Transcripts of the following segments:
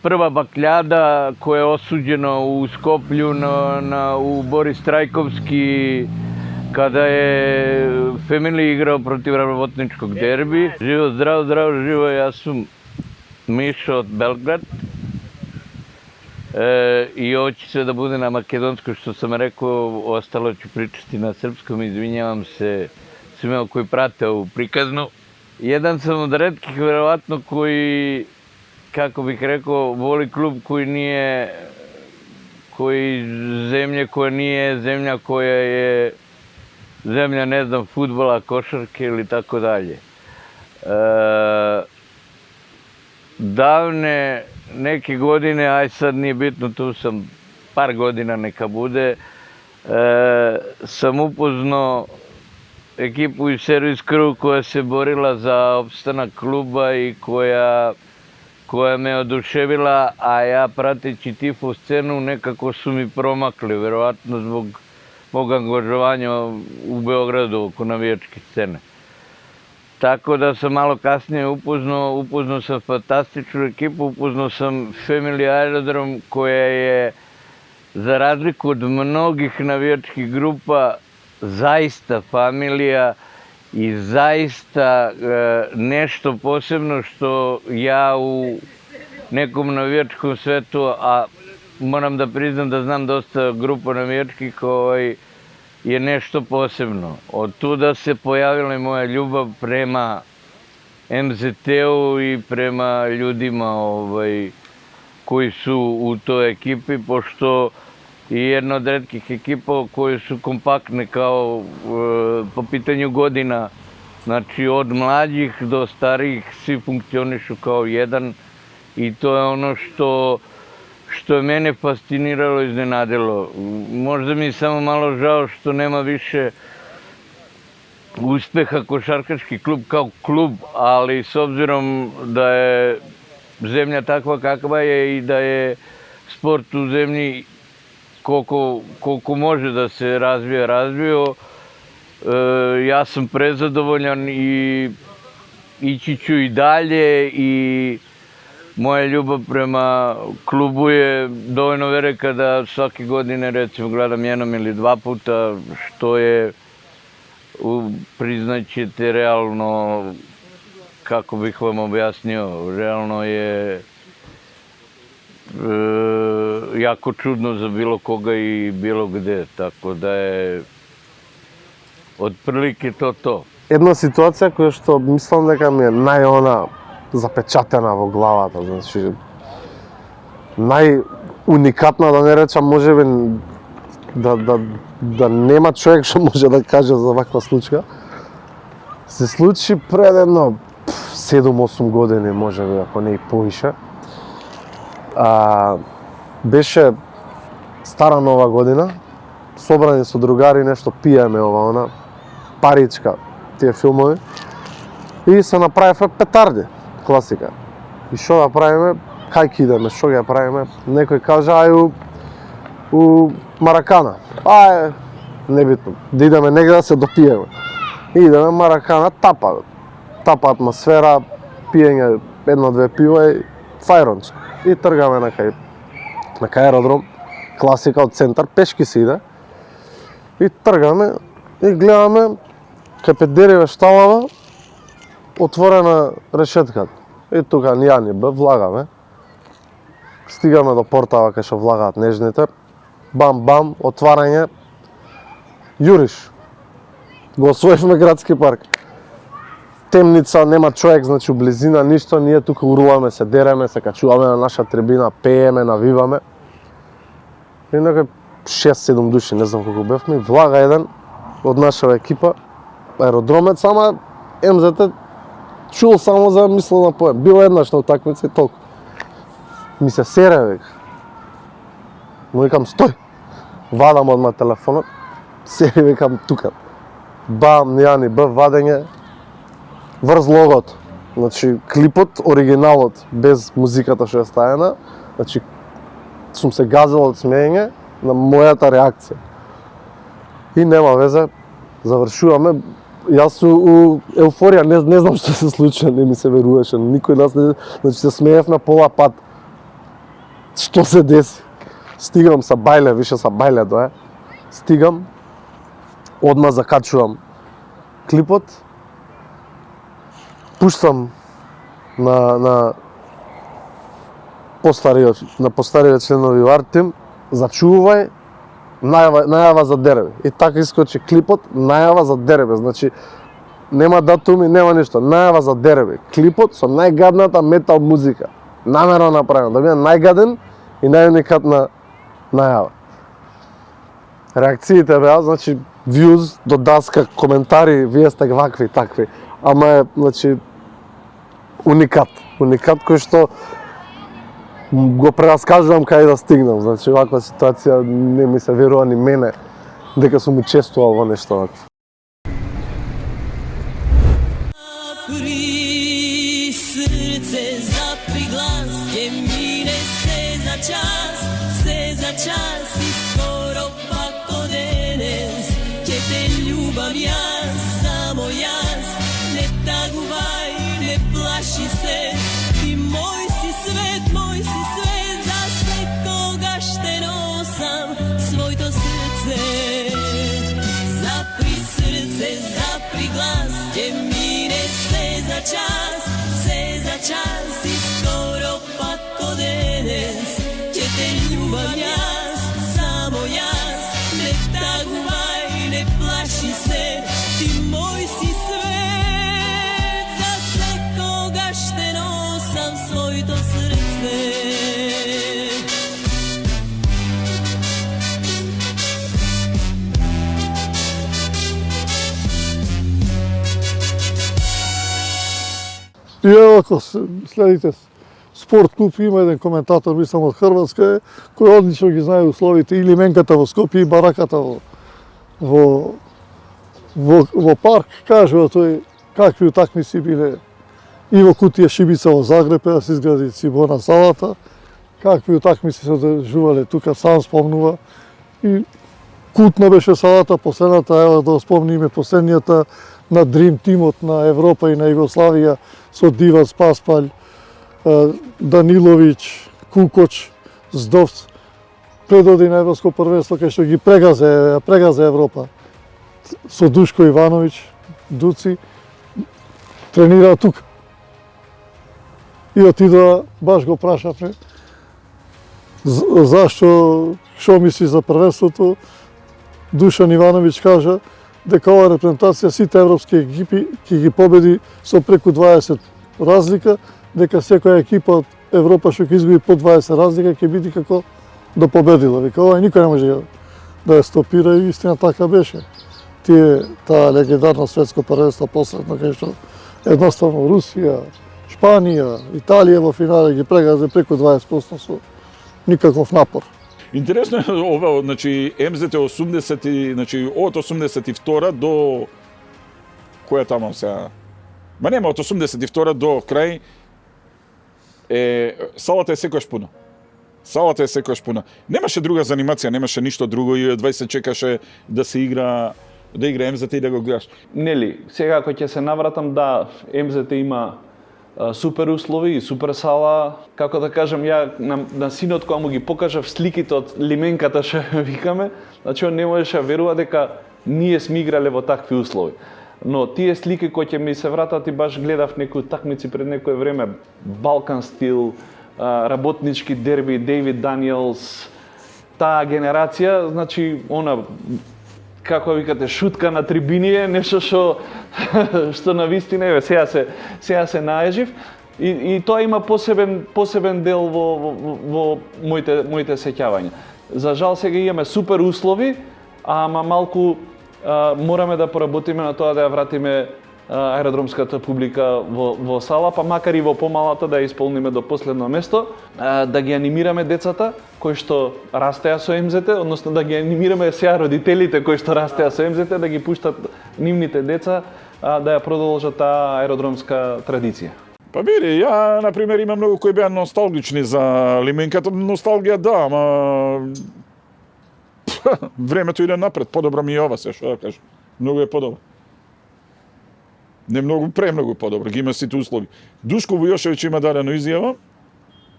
prva bakljada koja je osuđena u Skoplju u Boris Trajkovski kada je Family igrao protiv Rabotničkog derbi. Živo, zdravo, živo, ja sam Mišo od Belgrad. I ovo će sve da bude na makedonskom, što sam rekao, ostalo ću pričati na srpskom, izvinjavam se svima koji prate ovu prikaznu. Jedan sam od retkih, verovatno, koji, kako bih rekao, voli klub zemlje koja nije zemlja koja je zemlja, ne znam, fudbala, košarke ili tako dalje. Davne neke godine, aj sad nije bitno, tu sam par godina neka bude, sam upoznao ekipu iz Servis Crew koja se borila za opstanak kluba i koja me oduševila, a ja prateći tifo scenu nekako su mi promakli, verovatno zbog mog angažovanja u Beogradu oko navijačke scene. Tako da sam malo kasnije upoznao sam fantastičnu ekipu, upoznao sam Family Aerodrom koja je, za razliku od mnogih navijačkih grupa, zaista familija i zaista nešto posebno što ja u nekom navijačkom svetu, a moram da priznam da znam dosta grupa navijačkih, je nešto posebno. Od tuda se pojavila i moja ljubav prema MZT-u i prema ljudima koji su u toj ekipi, pošto je jedna od retkih ekipa koje su kompaktne kao po pitanju godina. Znači od mlađih do starijih svi funkcionišu kao jedan i to je ono što je mene fasciniralo i iznenadilo. Možda mi je samo malo žao što nema više uspeha košarkaški klub kao klub, ali s obzirom da je zemlja takva kakva je i da je sport u zemlji koliko može da se razvio, ja sam prezadovoljan i ići ću i dalje i moja ljubav prema klubu je dovoljno velika da svake godine recimo gledam jednom ili dva puta, što je, priznaćete, realno, kako bih vam objasnio, realno je jako čudno za bilo koga i bilo gde, tako da je otprilike to. Една ситуација која што мислам дека ми е најона запечатена во главата, значи најуникатна, да не речам, можеби да нема човек што може да каже за ваква случка. Се случи пред едно 7-8 години, можеби, ако не и повише. Беше стара нова година, собрани со другари, нешто пиеме ова, паричка, тие филмови. И се направивме петарди, класика. И шо да правиме, кај ќе идеме, шо ќе правиме? Некој каже, ај у Маракана. Ај, небитно, да идеме негде да се допиеме. И идеме Маракана, тапа атмосфера, пиење едно-две пива и фајронче. И тргаме на кај аеродром, класика од центар, пешки се иде. И тргаме и гледаме кај Педериве шталава, отворена решетката. И тука ни ја ни бе, влагаме. Стигаме до портава кај што влагаат нежните. Бам, отварање. Јуриш. Го освоивме градски парк. Темница, нема човек, значи у близина, ништо, ние тука уруваме се, дереме се, качуваме на наша трибина, пееме, навиваме. И некој 6-7 души, не знам колку бевме, влага еден од нашава екипа, аеродромец, ама МЗТ чул само за мисло на поем. Било еднаш на утакмица и толку. Ми се сере, века. Му викам, стој! Вадам одма телефонот, сери, викам, тука. Бам, Јани, Б, вадење, врз логото. Значи, клипот, оригиналот, без музиката што е ставена, значи, сум се газел од смеење на мојата реакција. И нема везе, завршуваме. Јас су у еуфорија, не знам што се случи, не ми се веруваше. Никој нас не, значи се смеев на пола пат. што се деси? Стигам са бајле, више са бајле дое. Стигам, одма закачувам клипот, пуштам на постариот членови Артем, зачувај, најава за дербе. И така искочи клипот, најава за дербе. Значи, нема датуми, нема ништо. Најава за дербе. Клипот со најгадната метал музика. Намерно направено, да биде најгаден и најуникатна најава. Реакциите беа, значи, views до даска, коментари, вие сте вакви, такви. Ама е, значи, уникат. Уникат кој што го прераскажувам кај да стигнам. Значи, ваква ситуација не ми се верува ни мене дека сум учествувал во нешто вакво. Zapri srce, zapri glas, gdje mine se za čas i skoro pa kod enes, gdje te ljubam jaz, samo jaz, ne taguvaj, ne plaši se, ti moj si svet, za sve koga šte nosam, svoj to srce. Zapri srce, zapri glas, gdje mine se za čas i skoro pa kod enes, gdje te ljubam jaz, samo jaz, ne taguvaj, ne plaši se, ti moj si svet, za sve koga šte nosam, svoj to srce. И ево, ако следите Спорт клуб, има еден коментатор, мислам од Хрватска, кој одлично ги знае условите и лименката во Скопје и бараката во парк. Кажува тој какви утакмици биле и во Кутија Шибица во Загреб, да се изгради Цибона салата, какви утакмици се одржувале тука, сам спомнува. И кутна беше салата, последната, ево да спомниме последнијата на Дрим тимот на Европа и на Југославија со Дивац, Паспалј, Даниловиќ, Кукоч, Здовц, предоди на Европско првенство кај што ги прегазе Европа. Со Душко Ивановиќ, Дуци, тренираа тука. И отидоа, баш го прашавме, зашто, што мисли за првенството, Душан Ивановиќ кажа дека ова репрезентација сите европски екипи ќе ги победи со преку 20 разлика, дека секоја екипа од Европа што ќе изгуби по 20 разлика ќе биде како да победила. Вика, ова никој не може да ја стопира и истина така беше. Таа легендарно светско првенство последно, кај што едноставно Русија, Шпанија, Италија во финале ги прегазе преку 20% со никаков напор. Интересно е ова, значи МЗТ 80, значи од 82 до која таму сега? Ма нема од 82 до крај салата е секогаш пуна. Салата е секогаш пуна. Немаше друга занимација, немаше ништо друго и 20 чекаше да се игра, да игра МЗТ и да го гледаш. Нели, сега кога ќе се навратам, да, МЗТ има супер услови и супер сала. Како да кажам, ја на синот кога му ги покажав сликите од лименката што викаме, значи он не можеше да верува дека ние сме играле во такви услови. Но тие слики кои ќе ми се вратат и баш гледав некои такмици пред некое време, Балкан стил, работнички дерби, Дейвид Даниелс, таа генерација, значи она како викате, шутка на трибини е нешто што на вистина еве сега се наежив и тоа има посебен дел во моите сеќавања. За жал сега имаме супер услови, ама малку мораме да поработиме на тоа да ја вратиме аеродромската публика во сала, па макар и во помалата да ја исполниме до последно место, да ги анимираме децата кои што растеа со МЗТ, односно да ги анимираме сега родителите кои што растеа со МЗТ, да ги пуштат нивните деца да ја продолжат таа аеродромска традиција. Па биде, ја, например, имам многу кои беа носталгични за лименката. Носталгија да, ама времето иде напред, подобро ми е ова се, што да кажам. Многу е подобро. Не многу, премногу подобро, ги има сите услови. Душко Војошевиќ има дадено изјава,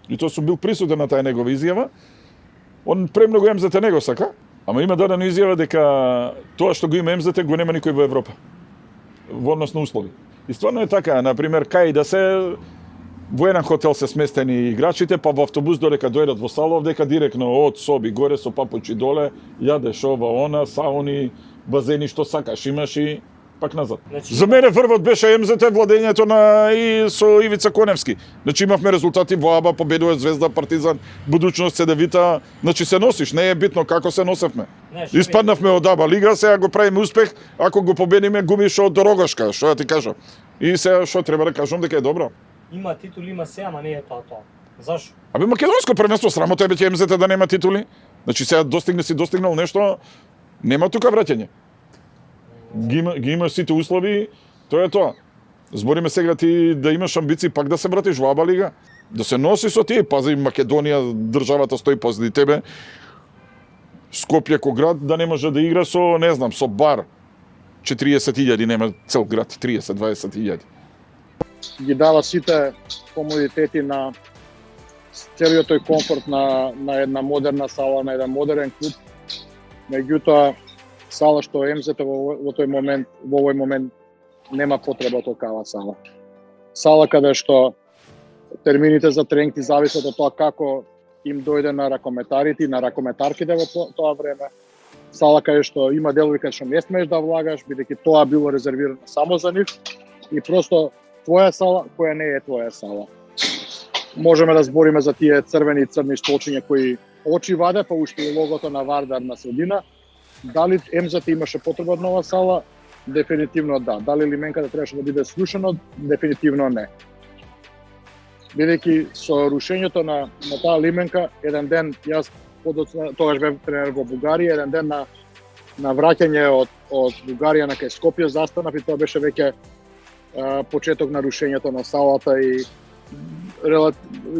И тоа сум бил присутен на таа негова изјава. Он премногу МЗТ не го сака, ама има дадена изјава дека тоа што го има МЗТ го нема никој во Европа. Во однос на услови. И стварно е така, например, кај да се во еден хотел се сместени играчите, па во автобус додека дојдат во сала, дека директно од соби горе со папучи доле, јадеш ова, она, сауни, базени што сакаш, имаш и пак назад. За мене врвот беше МЗТ владењето на и со Ивица Коневски. Значи имавме резултати во АБА, победува Звезда, Партизан, Будучност, ЦДВита, значи се носиш, не е битно како се носевме. Испаднавме од АБА лига, сега го правиме успех, ако го победиме губиш од Рогашка, што да ти кажам. И сега што треба да кажам дека е добро. Има титули, има се, ама не е тоа. Зашо? Абе македонско првенство срамота е биќе МЗТ да нема титули. Значи сега достигнал нешто, нема тука враќање. Ги имаш сите услови, тоа е тоа. Збориме сега ти да имаш амбиции пак да се вратиш во АБА лига, да се носи со тие, пази Македонија, државата стои позади тебе. Скопје ко град да не може да игра со, не знам, со бар 40.000, нема цел град 30-20.000. Ги дава сите комодитети на целиот тој комфорт на една модерна сала, на еден модерен клуб. Меѓутоа, сала што МЗТ во овој момент нема потреба од такава сала. Сала каде што термините за тренинг зависат од тоа како им дојде на ракометарите и на ракометарките во тоа време. Сала каде што има делови каде што не смееш да влагаш, бидејќи тоа било резервирано само за нив и просто твоја сала која не е твоја сала. Можеме да збориме за тие црвени и црни столчиња кои очи ваде, па уште и логото на Вардар на средина. Дали МЗТ имаше потреба од нова сала? Дефинитивно да. Дали лименката требаше да биде слушано? Дефинитивно не. Бидејќи со рушењето на таа лименка, еден ден, јас тогаш бев тренер во Бугарија, еден ден на враќање од Бугарија на кај Скопје застанав и тоа беше веќе почеток на рушењето на салата и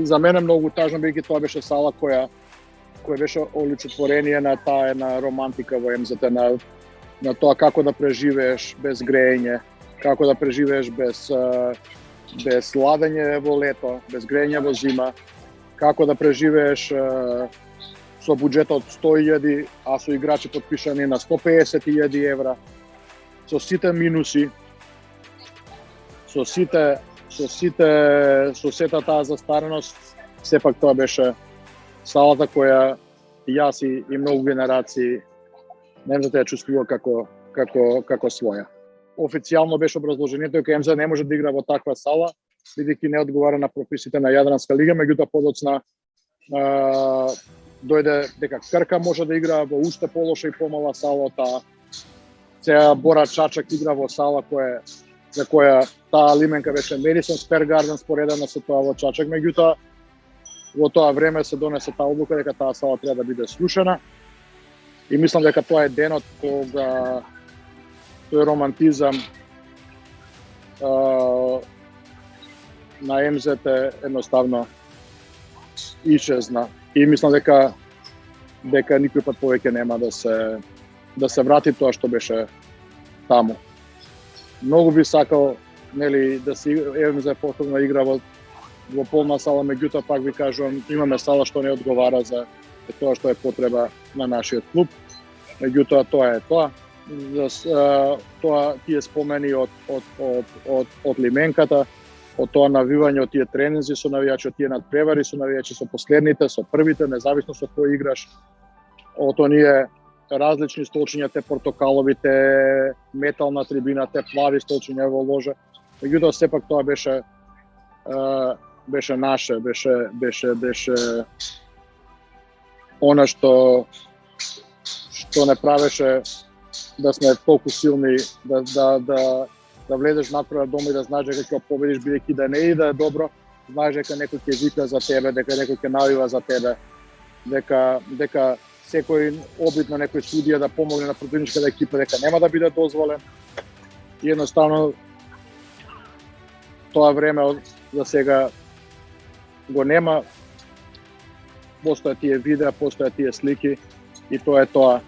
за мене многу тажно, бидејќи тоа беше сала која беше оличетворение на таа една романтика во МЗТ, на тоа како да преживееш без грејење, како да преживееш без ладење во лето, без грејење во зима, како да преживееш со буџет од 100.000, а со играчи подпишани на 150.000 евра, со сите минуси, со сета таа застареност, сепак тоа беше салата која јас и многу генерации не можете да ја чувствува како своја. Официјално беше образложението дека МЗ не може да игра во таква сала, бидејќи не одговара на прописите на Јадранска лига, меѓутоа подоцна дојде дека Крка може да игра во уште полоша и помала сала од таа. Сега Бора Чачак игра во сала за која таа лименка беше Madison Square Garden споредена со тоа во Чачак, меѓутоа во тоа време се донесе таа одлука дека таа сала треба да биде слушана и мислам дека тоа е денот кога тој романтизам на МЗТ едноставно исчезна и мислам дека никој пат повеќе нема да се врати тоа што беше таму. Многу би сакал да си МЗ повторно игра во полна сала, меѓутоа пак ви кажувам, имаме сала што не одговара за тоа што е потреба на нашиот клуб. Меѓутоа тоа е тоа. Тоа тие спомени од лименката, од тоа навивање, од тие тренинзи со навијачи, од тие надпревари со навијачи, со последните, со првите, независно со кој играш, од оние различни столчиња, те портокалови, те метална трибина, те плави столчиња во ложа. Меѓутоа сепак тоа беше наше, беше она што не правеше да сме толку силни, да влезеш надпревар дома и да знаеш дека ќе победиш, бидејќи да не и да е добро, знаеш дека некој ќе вика за тебе, дека некој ќе навива за тебе, дека секој обид на некој судија да помогне на противничката екипа, дека нема да биде дозволен. И едноставно тоа време за сега го нема. Постојат тие видеа, постојат тие слики и тоа е тоа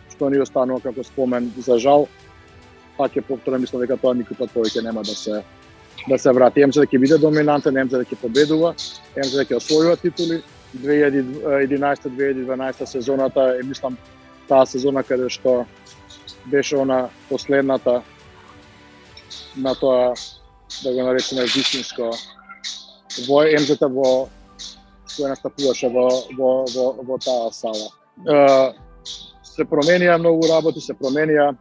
што ни останува како спомен. За жал, пак е повторно, мислам дека тоа никој пат повеќе нема да се врати. МЗ ќе биде доминантен, МЗ ќе победува, МЗ ќе освојува титули. 2011-2012 сезоната е, мислам, таа сезона каде што беше она последната на тоа, да го наречеме вистинско, во МЗ-та во кој настапуваше во таа сала. Се променија многу работи, се променија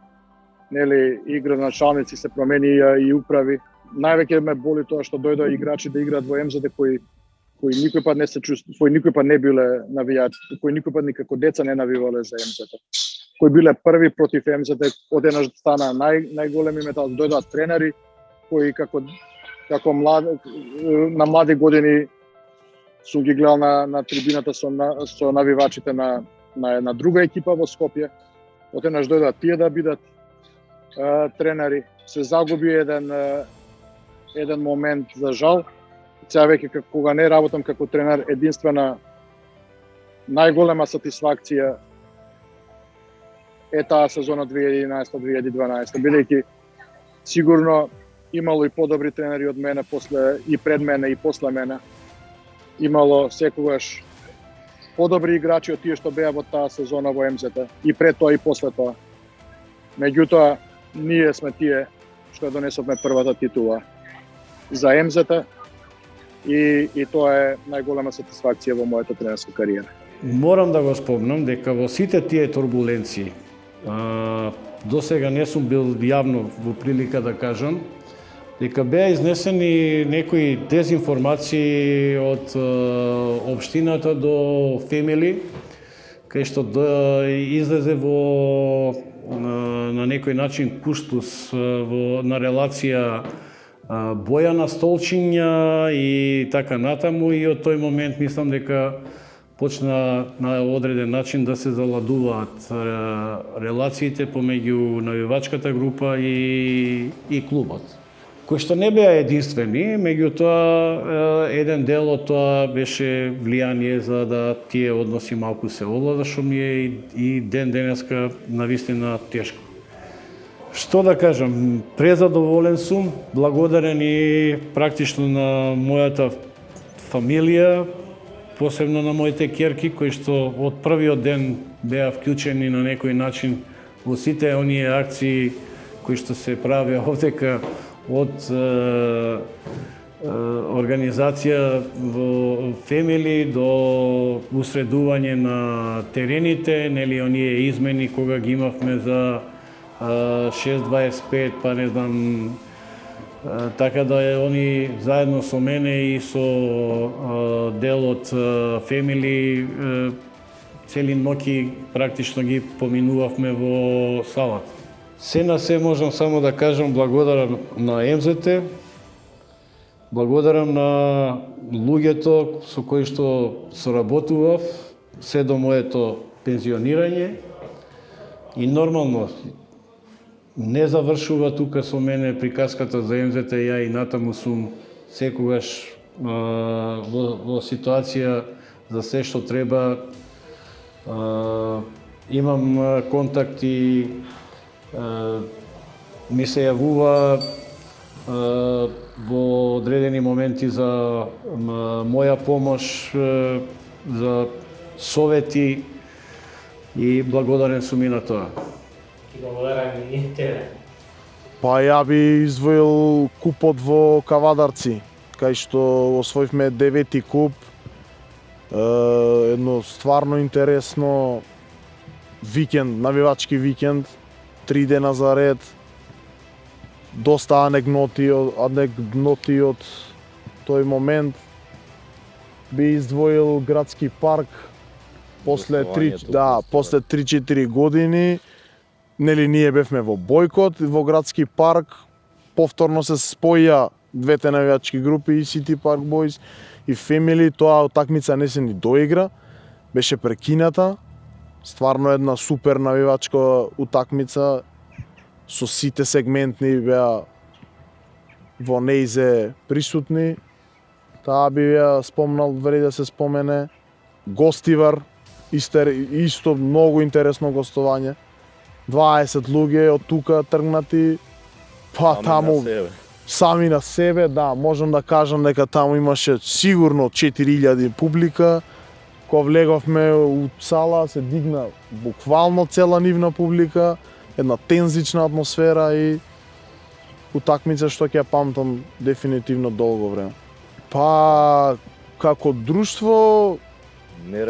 нели и градоначалници, се променија и управи. Највеќе ме боли тоа што дојдоа играчи да играат во МЗ кои никој пат не се чувствува, кои никој пат не биле навијачи, кои никој пат никако деца не навивале за МЗ, кои биле први против МЗ, одеднаш стана најголеми метал, дојдоа тренери кои како млади, на млади години сум ги гледал на трибината со навивачите на една друга екипа во Скопје. Одеднаш дојдоа тие да бидат тренери. Се загуби еден момент за жал. Сега веќе кога не работам како тренер, единствена најголема сатисфакција е таа сезона 2011-2012, бидејќи сигурно имало и подобри тренери од мене, и пред мене и после мене. Имало секогаш подобри играчи од тие што беа во таа сезона во МЗ-та, и пред тоа и после тоа. Меѓутоа, ние сме тие што донесовме првата титула за МЗ-та и тоа е најголема сатисфакција во мојата тренерска кариера. Морам да го спомнам дека во сите тие турбуленции, до сега не сум бил јавно во прилика да кажам, дека беа изнесени некои дезинформации од општината до Фемили, кај што излезе на некој начин куштус на релација Бојана Столчиња и така натаму, и од тој момент мислам дека почна на одреден начин да се заладуваат релациите помеѓу навивачката група и клубот. Кои што не беа единствени, меѓутоа еден дел од тоа беше влијание за да тие односи малку се олада, што ми е и денеска навистина тешко. Што да кажам, презадоволен сум, благодарен и практично на мојата фамилија, посебно на моите ќерки, кои што од првиот ден беа вклучени на некој начин во сите оние акции кои што се правеа овдека, од организација во Фемили до усредување на терените, нели оние измени кога ги имавме за 6.25, па не знам, така да они заедно со мене и со дел од Фемили цели ноќи практично ги поминувавме во салата. Се на се можам само да кажам благодарам на МЗТ, благодарам на луѓето со кои што соработував се до моето пензионирање и нормално не завршува тука со мене приказката за МЗТ, ја и натаму сум секогаш во ситуација за се што треба. Имам контакти, ми се јавува во одредени моменти за моја помош, за совети и благодарен сум и на тоа. Благодарам и тебе. Па ја би издвоил купот во Кавадарци, кај што освоивме 9-ти куп. Едно стварно интересно викенд, навивачки викенд, 3 дена за ред. Доста анегдоти од тој момент. Би издвоил градски парк после 3-4 години. Нели ние бевме во бојкот во градски парк, повторно се споја двете навивачки групи, и City Park Boys и Family. Тоа утакмица не се ни доигра, беше прекината. Стварно една супер навивачка утакмица, со сите сегментни беа во неизе присутни. Таа би ја спомнал, вреди да се спомене. Гостивар, исто многу интересно гостување. 20 луѓе од тука тргнати, па таму сами на себе, да, можам да кажам дека таму имаше сигурно 4000 публика. Кога влеговме у сала, се дигна буквално цела нивна публика, една тензична атмосфера и утакмица што ќе ја памтам дефинитивно долго време. Па, како друштво, Не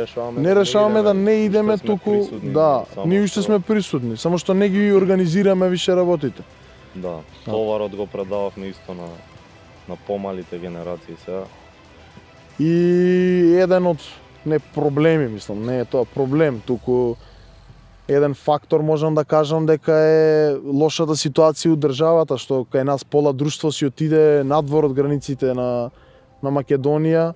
не да не идеме туку, да, ние уште сме присутни, само што не ги организираме више работите. Да, товарот го предававме исто на помалите генерации сега. И еден од не проблеми, мислам, не е тоа проблем, туку еден фактор можам да кажам дека е лошата ситуација у државата, што кај нас пола друштво си отиде надвор од границите на Македонија,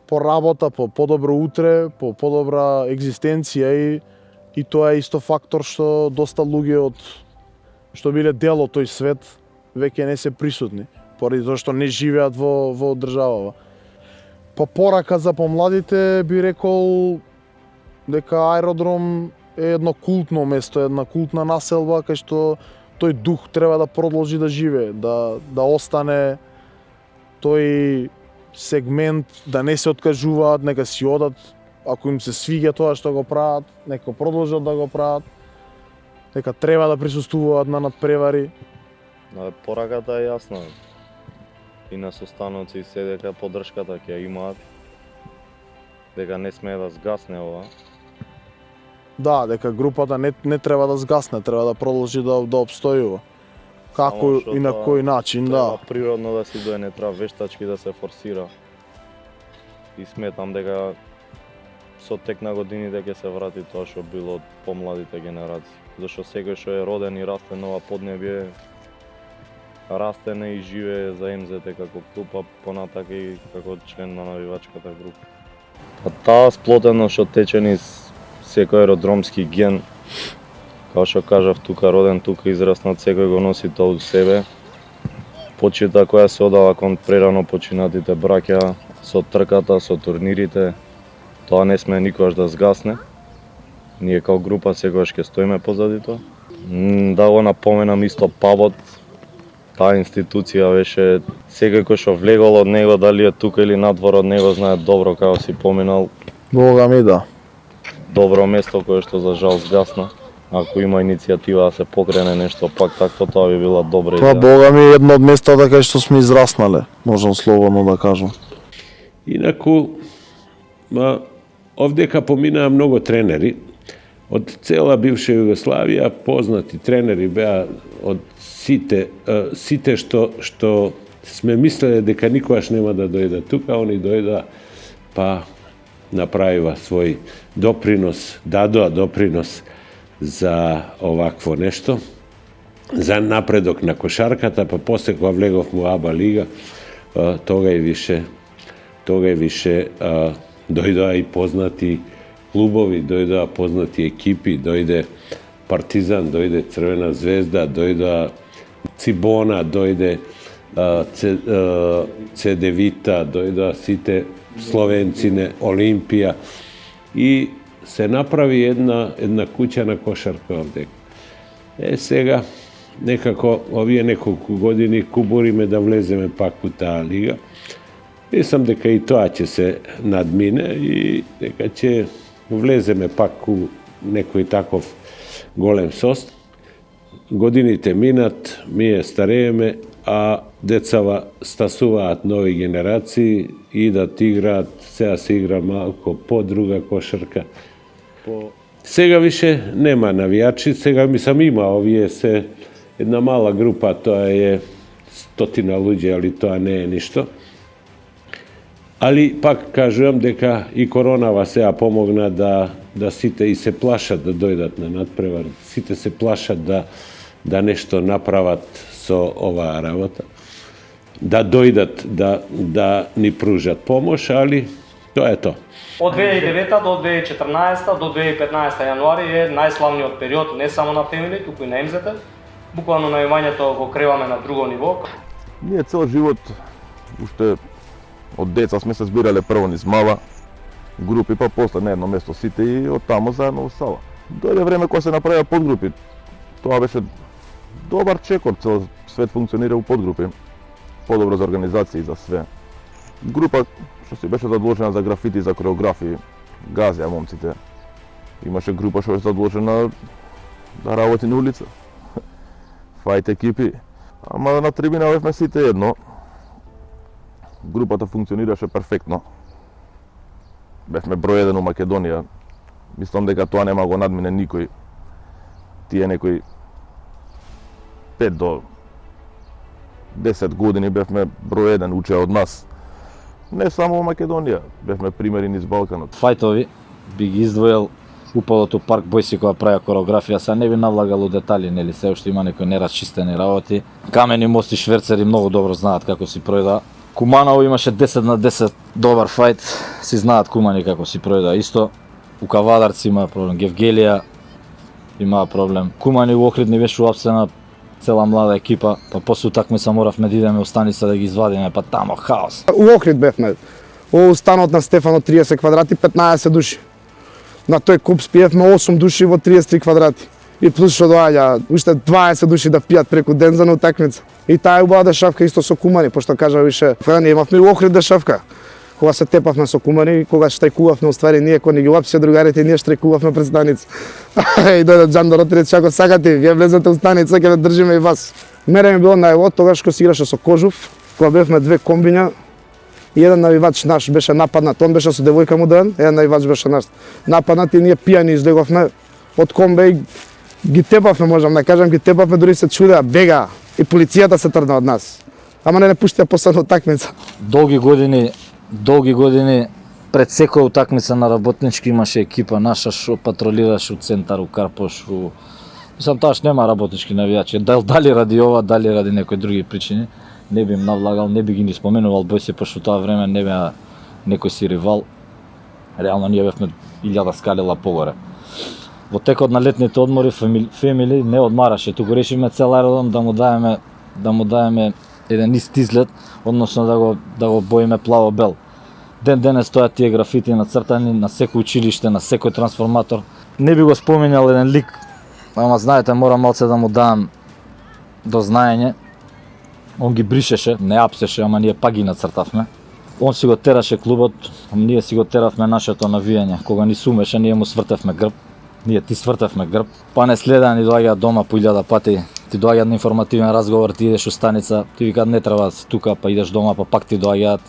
по работа, по подобро утре, по подобра екзистенција и тоа е исто фактор што доста луѓе од што биле дел од тој свет веќе не се присутни, поради тоа што не живеат во државава. Па порака за помладите би рекол дека аеродром е едно култно место, една култна населба кај што тој дух треба да продолжи да живее, да остане тој сегмент, да не се откажуваат, нека си одат, ако им се свиѓа тоа што го прават, нека продолжат да го прават, нека треба да присуствуваат на надпревари. Пораката е јасна. И на состаноци се дека поддршката ќе ја имаат, дека не смее да сгасне ова. Да, дека групата не треба да сгасне, треба да продолжи да обстојува. Како и на кој начин, да. Треба природно да си дое, не треба вештачки да се форсира. И сметам дека со тек на годините ќе се врати тоа што било од помладите генерации. Зашто секој што е роден и расте на ова поднебје, растене и живее за МЗТ како клуб, а понатака и како член на навивачката група. Па таа сплотеност што тече низ секој аеродромски ген, како што кажав, тука роден, тука израснат, секој го носи тоа у себе. Почита која се одава кон прерано починатите браќа, со трката, со турнирите, тоа не сме никогаш да сгасне. Ние како група секогаш ќе стоиме позади тоа. Да го напоменам исто пабот, таа институција беше, секој кој што влегол од него, дали е тука или надвор од него, знае добро како си поминал. Бога ми да. Добро место кое што за жал сгасна. Ако има иницијатива да се покрене нешто пак такво, тоа би била добра Тоа идеја. Бога ми едно од местата кај што сме израснале, можам слободно да кажам. Инаку, овдека поминаа многу тренери. Од цела бивша Југославија познати тренери беа од сите што сме мислеле дека никогаш нема да дојдат тука, они дојдоа па направива свој допринос, дадоа допринос за овакво нешто, за напредок на кошарката, па после кога влеговме во АБА лига, тога и више дојдоа и познати клубови, дојдоа познати екипи, дојде Партизан, дојде Црвена звезда, дојдоа Цибона, дојде Цедевита, дојдоа сите Словенцине, Олимпија и се направи една куќа на кошарка овде. Сега некако овие неколку години кубуриме да влеземе пак у таа лига. Мислам дека и тоа ќе се надмине и дека ќе влеземе пак у некој таков голем сост. Годините минат, ние старееме, а децава стасуваат нови генерации, идат, играат, сега се игра малку по-друга кошарка. Сега више нема навијачи, сега мислам има, овие се една мала група, тоа е 100 луѓе, али тоа не е ништо. Али пак кажувам дека и коронава сега помогна да сите и се плашат да дојдат на надпревар, сите се плашат да нешто направат со оваа работа, да дојдат да ни пружат помош, али тоа е тоа. Од 2009 до 2014 до 2015 јануари е најславниот период не само на Фемили, туку и на МЗТ. Буквално најувањето го креваме на друго ниво. Ние цел живот, уште од деца сме се збирале прво низ мала групи, па после на едно место сите и од тамо заедно во сала. Дојде време кога се направија подгрупи. Тоа беше добар чекор, цел свет функционира у подгрупи. подобро за организација и за све. Група што си беше задолжена за графити, за кореографии, газија момците. Имаше група што беше задолжена да работи на улица. Фајт екипи. Ама на трибина бевме сите едно. Групата функционираше перфектно. Бевме број 1 у Македонија. Мислам дека тоа нема го надмине никој. Тие некои 5 до 10 години бевме број 1, учеа од нас. Не само во Македонија, бевме примери низ Балканот. Фајтови би ги издвоил упалото парк Бојси која прави кореографија, са не би навлагал у детали, нели, се уште има некои нерасчистени работи. Камени мости шверцери многу добро знаат како си пројда. Куманово имаше 10 на 10 добар фајт, си знаат кумани како си пројда исто. У Кавадарци има проблем, Гевгелија има проблем. Кумани у Охрид не беше уапсена цела млада екипа, па после утакмица моравме да идеме у станица да ги извадиме, па тамо хаос. У Охрид бевме. О станот на Стефано 30 квадрати, 15 души. На тој куп спиевме 8 души во 33 квадрати. И плюс што доаѓа уште 20 души да пијат преку ден за на утакмица. И таа убава дешавка исто со кумани, пошто кажа више, ние имавме у Охрид дешавка. Кога се тепавме со кумани, кога штрекувавме, уствари ние кога ни ги уапсија другарите, ние штрекувавме пред станица. И дојде Джандорот и рече, ако сакате, вие влезете у станица, ќе ве држиме и вас. Мене ми било најло тогаш кога се играше со Кожув, кога бевме две комбиња, и еден навивач наш беше нападнат, он беше со девојка му ден, еден навивач беше наш нападнат и ние пијани излеговме од комбе и ги тепавме, можам да кажам, ги тепавме, дури се чудеа, бега и полицијата се тргна од нас. Ама не пуштија последна утакмица. Долги години пред секоја утакмица на работнички имаше екипа наша што патролираше у центар, у Карпош, мислам тааш нема работнички навијачи, дали ради ова, дали ради некои други причини. Не би им навлагал, не би ги ни споменувал Бојсе, пошто тоа време не беа некој си ривал. Реално ние бевме 1000 скалила погоре. Во текот на летните одмори фемили не одмараше, туку решивме цел аеродром да му даеме еден ист изглед, односно да го боиме плаво-бел. Ден денес стојат тие графити нацртани на секој училиште, на секој трансформатор. Не би го споминал еден лик, ама знаете, мора малце да му дам до знаење. Он ги бришеше, не апсеше, ама ние пак ги нацртавме. Он си го тераше клубот, ние си го теравме нашето навијање. Кога ни сумеше, ние му свртевме грб. Ние ти свртевме грб. Па не следа ни доаѓа дома по 1000 пати. Ти доаѓа на информативен разговор, ти идеш у станица, ти вика не треба да си тука, па идеш дома, па пак ти доаѓаат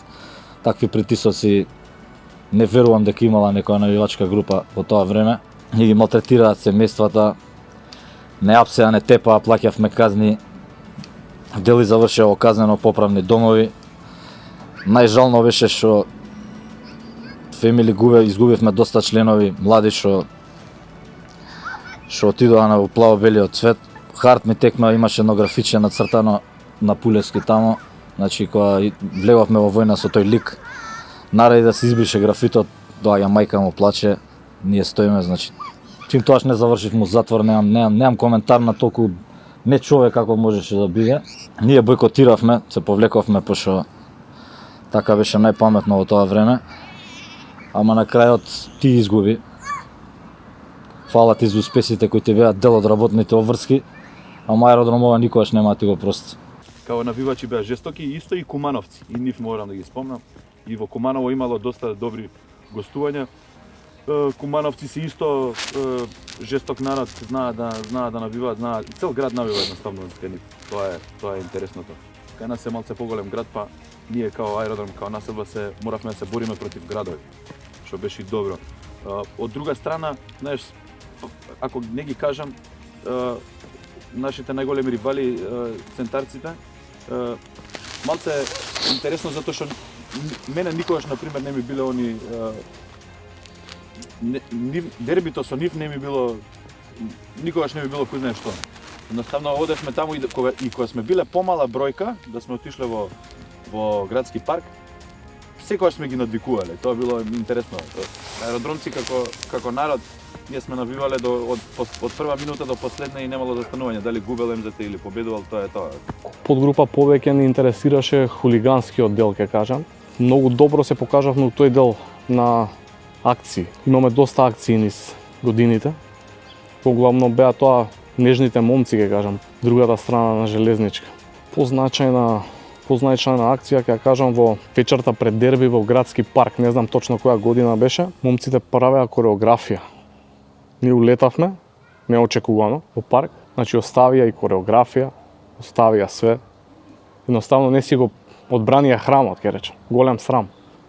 такви притисоци. Не верувам дека имала некоја навивачка група во тоа време. Ние ги малтретираат семејствата, не апсеа, не тепаа, плаќавме казни. Дели завршија во казнено-поправни домови. Најжално беше што фемили изгубивме доста членови, млади што отидоа на плаво-белиот цвет. Харт ми текна, имаше едно графиче нацртано на Пулевски тамо. Значи, кога влегавме во војна со тој лик, наради да се избрише графитот, доаѓа мајка му плаче, ние стоиме, значи, чим тоаш не завршивме у затвор, немам коментар на толку не човек како можеше да биде. Ние бойкотиравме, се повлековме, пошто така беше најпаметно во тоа време. Ама на крајот ти изгуби. Фала ти за успесите кои ти беа дел од работните обврски, ама аеродромова никогаш нема ти го прости. Као навивачи беа жестоки, исто и кумановци, и нив морам да ги спомнам. И во Куманово имало доста добри гостувања. Кумановци си исто жесток народ, знаат да навиваат, цел град навива едноставно кај нив. Тоа е интересното. Кај нас е малце поголем град, па ние као аеродром, као населба моравме да се бориме против градови, што беше добро. Од друга страна, знаеш, ако не ги кажам, нашите најголеми ривали, центарците, малце интересно затоа што мене никогаш, например, не ми биле они дербито со нив не ми било, никогаш не ми било кој знае што. Едноставно одевме таму и кога сме биле помала бројка, да сме отишле во градски парк, секогаш сме ги надвикувале. Тоа било интересно. Аеродромци како народ, ние сме навивале од прва минута до последна и немало застанување, дали губел МЗТ или победувал, тоа е тоа. Подгрупа повеќе ни интересираше хулиганскиот дел, ќе кажам. Многу добро се покажавме у тој дел на акции. Имаме доста акции низ годините. Поглавно беа тоа нежните момци, ќе кажам, другата страна на железничка. Позначајна познаична акција, ќе ја кажам, во вечерта пред дерби во градски парк, не знам точно која година беше, момците правеа кореографија. Ние улетавме, неочекувано, во парк, значи оставија и кореографија, оставија све. Едноставно не си го одбранија храмот, ќе речем. Голем срам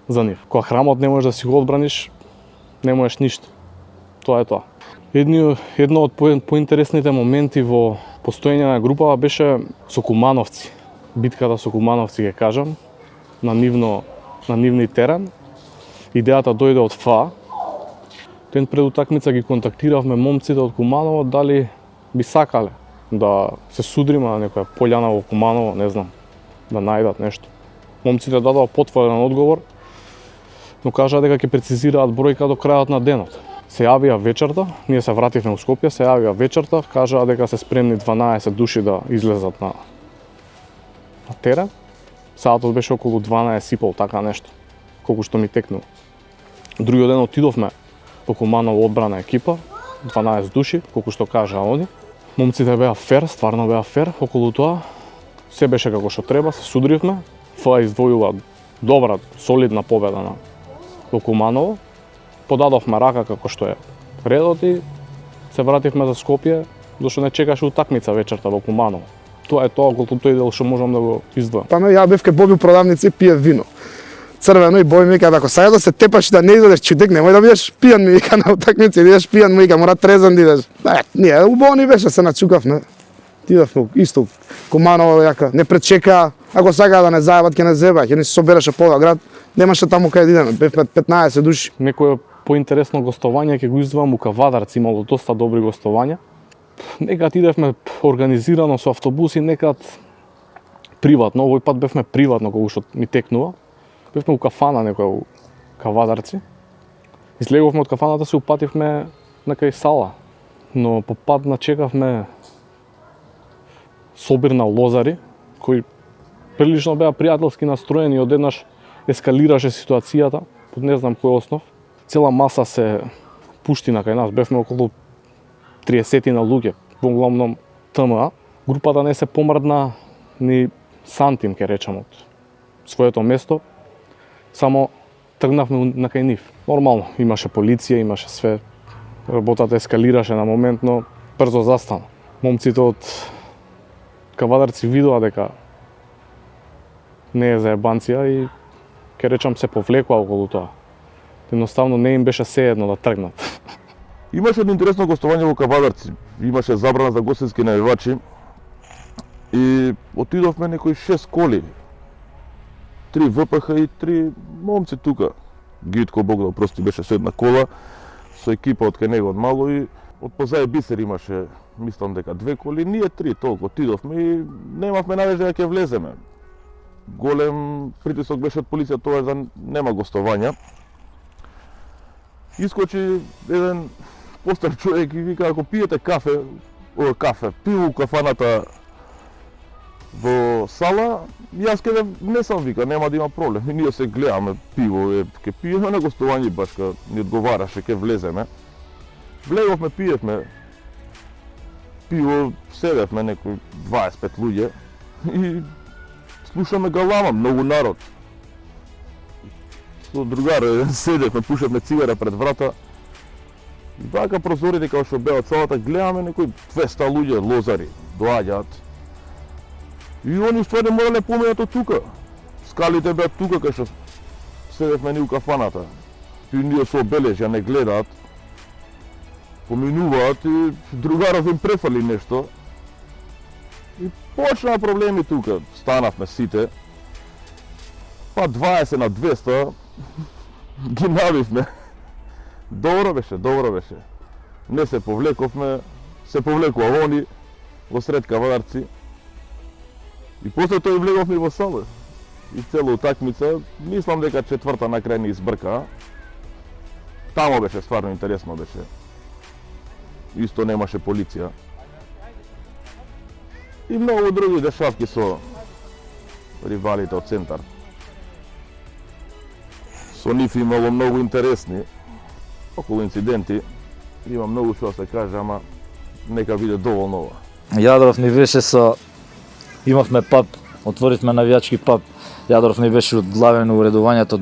за нив. Кога храмот не можеш да си го одбраниш, не можеш ништо. Тоа е тоа. Едно од поинтересните моменти во постоење на групава беше со Кумановци. Битката со Кумановци, ќе кажам, на нивни терен. Идејата дојде од ФА. Ден пред утакмица ги контактиравме момците од Куманово дали би сакале да се судриме на некоја пољана во Куманово, не знам, да најдат нешто. Момците дадоа потворен одговор, но кажаа дека ќе прецизираат бројка до крајот на денот. Се јавија вечерта, ние се вративме у Скопје, се јавија вечерта, кажаа дека се спремни 12 души да излезат на терен. Саатот беше околу 12:30, така нешто, колку што ми текнува. Другиот ден отидовме во Куманово одбрана екипа, 12 души, колку што кажаа они. Момците беа фер, стварно беа фер околу тоа. Се беше како што треба, се судривме. ФА издвојува добра, солидна победа во Куманово. Подадовме рака како што е редот и се вративме за Скопје, зашто не чекаше утакмица вечерта во Куманово. Тоа е тоа околу тој дел што можам да го издвојам. Па ја бев кај Боби у продавница и пие вино. Црвено и Боби ми вика, ако сака да се тепаш да не излезеш чудек, немој да бидеш пијан, ми вика на утакмица, идеш пијан, ми вика, мора трезан да идеш. Ние убаво ни беше, се начукавме. Тидовме исто Куманово јака, не пречека, ако сака да не зајбат, ќе не зеба, ќе не се собереше пола град, немаше таму кај да идеме, бевме 15 души. Некој поинтересно гостување ќе го издвојам у Кавадарци, имало доста добри гостувања. Некад идевме организирано со автобуси, некад приватно, овој пат бевме приватно колку што ми текнува. Бевме у кафана некоја у Кавадарци. Излеговме од кафаната, се упативме на кај сала, но по пат начекавме собир на лозари, кои прилично беа пријателски настроени и одеднаш ескалираше ситуацијата, под не знам кој основ. Цела маса се пушти на кај нас, бевме околу 30 на луѓе, во главном ТМА. Групата не се помрдна ни сантим, ке речам, од своето место, само тргнавме на кај нив. Нормално, имаше полиција, имаше све, работата ескалираше на момент, но брзо застана. Момците од Кавадарци видоа дека не е заебанција и, ке речам, се повлекоа околу тоа. Едноставно не им беше сеедно да тргнат. Имаше едно интересно гостување во Кавадарци. Имаше забрана за гостински навивачи и отидовме некои 6 коли. 3 ВПХ и 3 момци тука. Гитко Бог да прости беше со една кола, со екипа од кај него од мало и од позај Бисер имаше, мислам дека 2 коли, ние 3 толку. Отидовме и немавме надежда дека ќе влеземе. Голем притисок беше од полиција тоа да нема гостувања. Искочи еден постар човек и вика, ако пиете пиво у кафаната во сала, јас ке не сам, вика, нема да има проблем. И ние се гледаме пиво, ке пиеме на гостување, баш ка ни одговараше, ке влеземе. Влеговме, пиевме пиво, седевме некои 25 луѓе и слушаме галама, многу народ. Со другар седевме, пушевме цигара пред врата. И вака прозорите као што беа од салата, гледаме некои 200 луѓе, лозари, доаѓаат. И они ствари морале поминато тука. Скалите беа тука кај што седевме ни у кафаната. И ние со обележја не гледаат. Поминуваат и другаров им префали нешто. И почнаа проблеми тука. Станавме сите. Па 20 на 200 ги навивме. Добро беше. Не се повлековме, се повлекува они во сред Кавадарци. И после тоа влеговме во сала. И цела утакмица, мислам дека четврта на крај ни избрка. Тамо беше стварно интересно беше. Исто немаше полиција. И многу други дешавки со ривалите од центар. Со нив имало многу интересни околу инциденти. Има многу што се каже, ама нека биде доволно ова. Јадров ни беше имавме пат Отворивме навијачки паб. Јадров не беше одглавен у уредувањето,